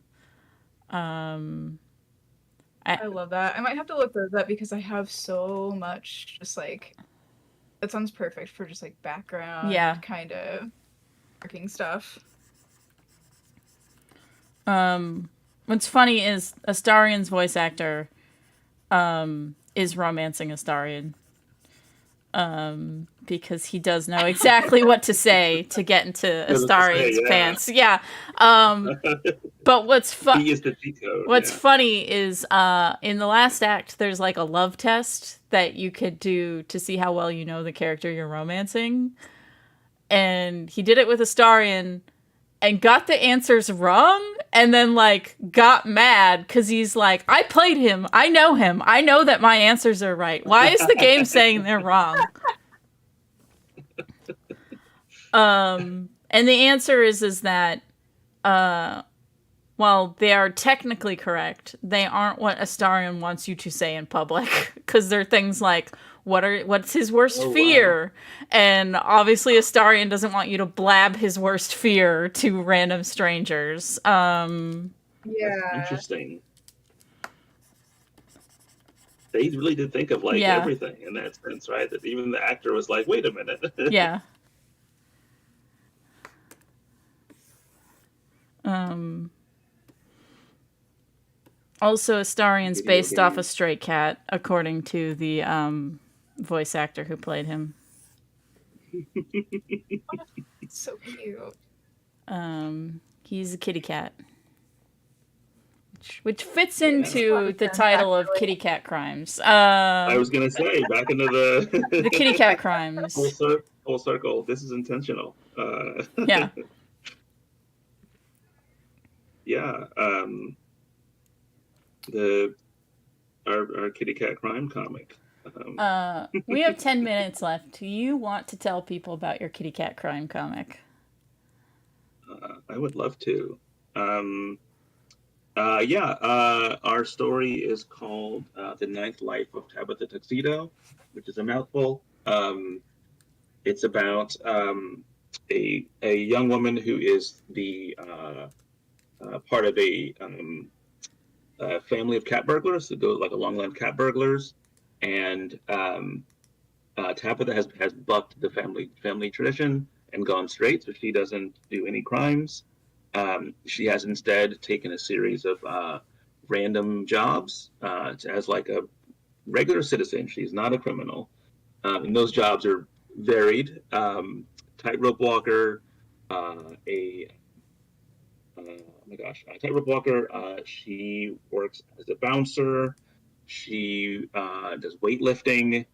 I, I love that. I might have to look those up because I have so much just like that sounds perfect for just like yeah. background kind of working stuff. What's funny is Astarion's voice actor is romancing Astarion, because he does know exactly what to say to get into Yeah, let's just say, Astarion's yeah. pants. Yeah. But He is the cheat code. what's Yeah. funny is in the last act there's like a love test that you could do to see how well you know the character you're romancing. And he did it with Astarion and got the answers wrong, and then like got mad because he's like, I played him. I know him. I know that my answers are right. Why is the game saying they're wrong? And the answer is that while they are technically correct, they aren't what Astarion wants you to say in public, because they're things like, what's his worst fear? Wow. And obviously Astarion doesn't want you to blab his worst fear to random strangers. Yeah. That's interesting. They really did think of like everything in that sense, right? That even the actor was like, wait a minute. Yeah. Also, Astarion's based off a stray cat, according to the voice actor who played him. So cute. He's a kitty cat. Which fits into the title of Kitty Cat Crimes. I was going to say, back into the Kitty Cat Crimes. Full circle. This is intentional. Yeah. Yeah. Our Kitty Cat Crime comic. We have 10 minutes left. Do you want to tell people about your Kitty Cat Crime comic? I would love to. Our story is called The Ninth Life of Tabitha Tuxedo, which is a mouthful. It's about a young woman who is the part of a family of cat burglars, who go like a long-line cat burglars, and Tabitha has bucked the family tradition and gone straight, so she doesn't do any crimes. She has instead taken a series of random jobs as like a regular citizen. She's not a criminal, and those jobs are varied: tightrope walker, tightrope walker. She works as a bouncer. She does weightlifting.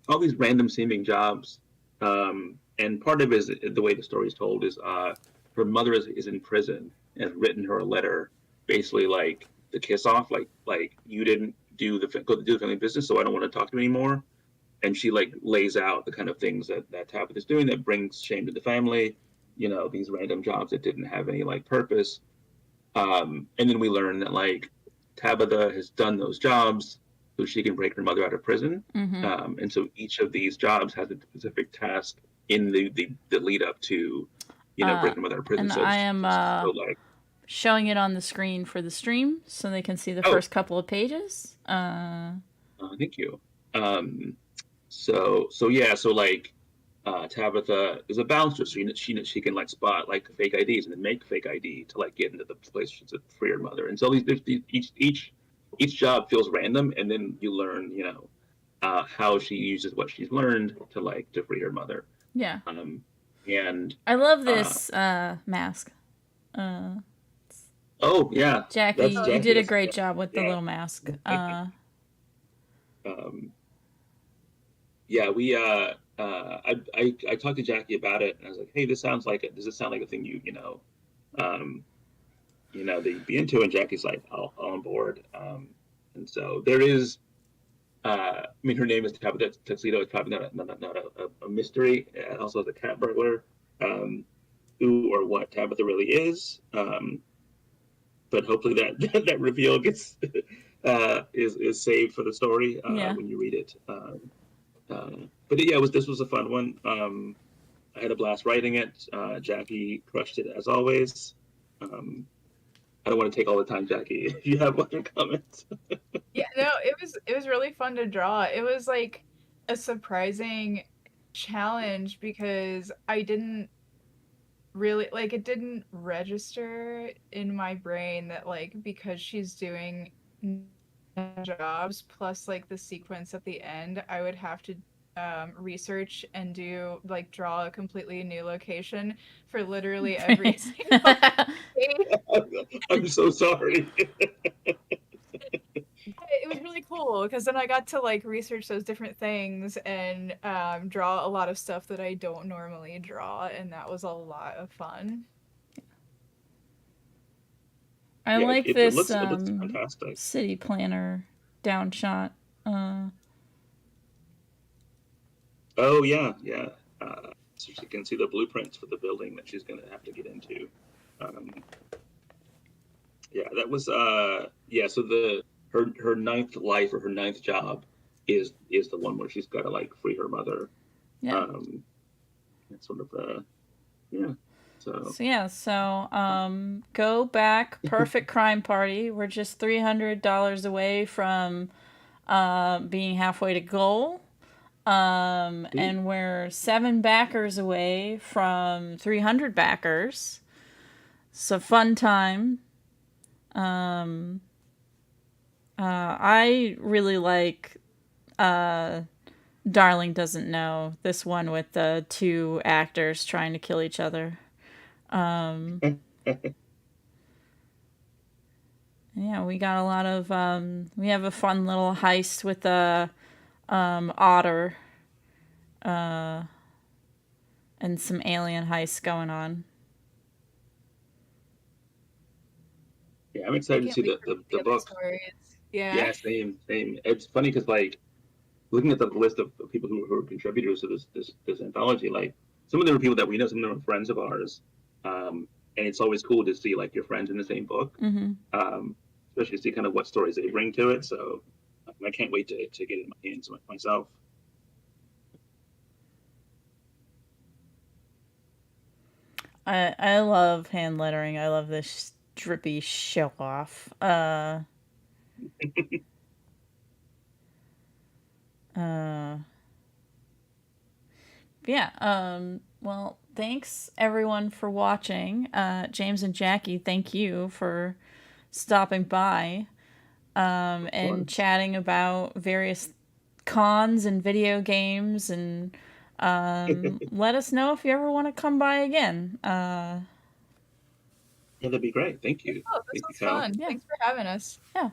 All these random seeming jobs. And part of it is the way the story is told is her mother is in prison and has written her a letter, basically like the kiss off, like you didn't do the family business, so I don't want to talk to you anymore. And she like lays out the kind of things that Tabitha's doing that brings shame to the family. You know, these random jobs that didn't have any like purpose. And then we learn that like Tabitha has done those jobs so she can break her mother out of prison. Mm-hmm. And so each of these jobs has a specific task in the lead up to, breaking her mother out of prison. And so I am showing it on the screen for the stream so they can see the first couple of pages. Thank you. So like Tabitha is a bouncer, so she can like spot like fake IDs and then make fake ID to like get into the place to free her mother. And so each job feels random, and then you learn how she uses what she's learned to free her mother. Yeah. And I love this mask. Oh yeah, Jackie, you did a great job with the little mask. I talked to Jackie about it, and I was like, "Hey, does it sound like a thing that you'd be into?" And Jackie's like, "All on board." And so there is, her name is Tabitha Tuxedo. It's probably not a mystery. It also has a cat burglar, who or what Tabitha really is. But hopefully that reveal gets is saved for the story when you read it. But yeah, this was a fun one. I had a blast writing it. Jackie crushed it as always. I don't want to take all the time, Jackie. If you have other comments. Yeah, no, it was really fun to draw. It was like a surprising challenge because I didn't really it didn't register in my brain that because she's doing jobs plus the sequence at the end, I would have to research and do draw a completely new location for literally every single I'm so sorry. It was really cool because then I got to research those different things and draw a lot of stuff that I don't normally draw, and that was a lot of fun. I Yeah, like it this looks fantastic. city planner down shot. Oh yeah, yeah. So she can see the blueprints for the building that she's going to have to get into. Um, yeah, that was yeah. So her ninth life or her ninth job is the one where she's got to like free her mother. Yeah. It's sort of yeah. So go back. Perfect Crime Party. We're just $300 away from being halfway to goal. And we're 7 backers away from 300 backers. So fun time. I really like Darling Doesn't Know, this one with the 2 actors trying to kill each other. Yeah, we got a lot of we have a fun little heist with the otter and some alien heists going on. Yeah, I'm excited to see the book. Stories. Yeah. Yeah, same. It's funny because like looking at the list of people who are contributors to this anthology, like some of them are people that we know, some of them are friends of ours, and it's always cool to see like your friends in the same book, especially to see kind of what stories they bring to it. So I can't wait to get it in my hands myself. I love hand lettering. I love this drippy show off. Yeah. Well, thanks everyone for watching. James and Jackie, thank you for stopping by and chatting about various cons and video games, and let us know if you ever want to come by again. Yeah, that'd be great. Thank you. Oh, this was fun. Yeah. Thanks for having us. Yeah.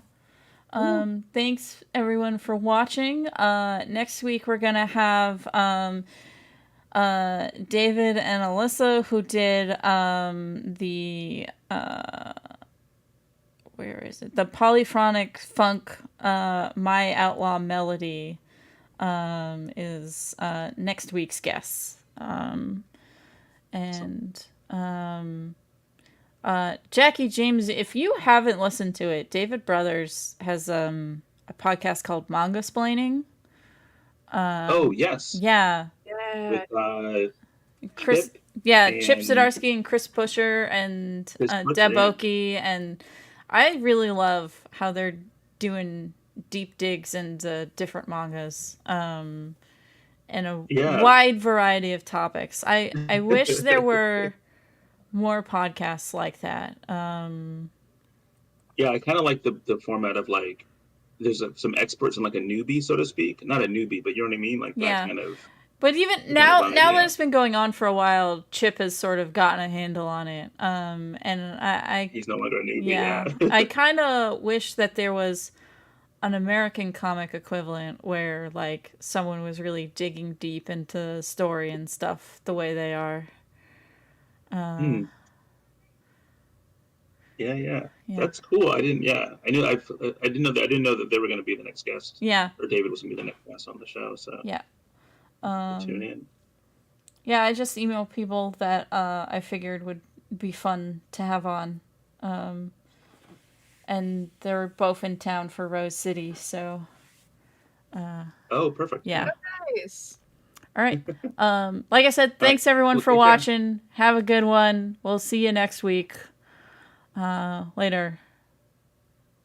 Thanks everyone for watching. Next week we're gonna have David and Alyssa, who did the where is it? The polyphonic funk My Outlaw Melody is next week's guest. Jackie, James, if you haven't listened to it, David Brothers has a podcast called Manga Splaining. Oh yes. Yeah. With Chris, Chip Zdarsky and Chris Pusher and Deb Oki, and I really love how they're doing deep digs into different mangas and a wide variety of topics. I wish there were more podcasts like that. Yeah, I kind of like the format of like there's some experts and like a newbie, so to speak. Not a newbie, but you know what I mean, like that kind of. But even now that it's been going on for a while, Chip has sort of gotten a handle on it. And he's no longer a newbie. Yeah. I kind of wish that there was an American comic equivalent where like someone was really digging deep into story and stuff the way they are. Yeah. That's cool. I didn't know that they were going to be the next guest. Yeah. Or David was going to be the next guest on the show. So yeah. Tune in. Yeah, I just emailed people that I figured would be fun to have on. And they're both in town for Rose City, so. Oh, perfect. Yeah. Nice. All right. Like I said, thanks everyone for watching. Have a good one. We'll see you next week. Later.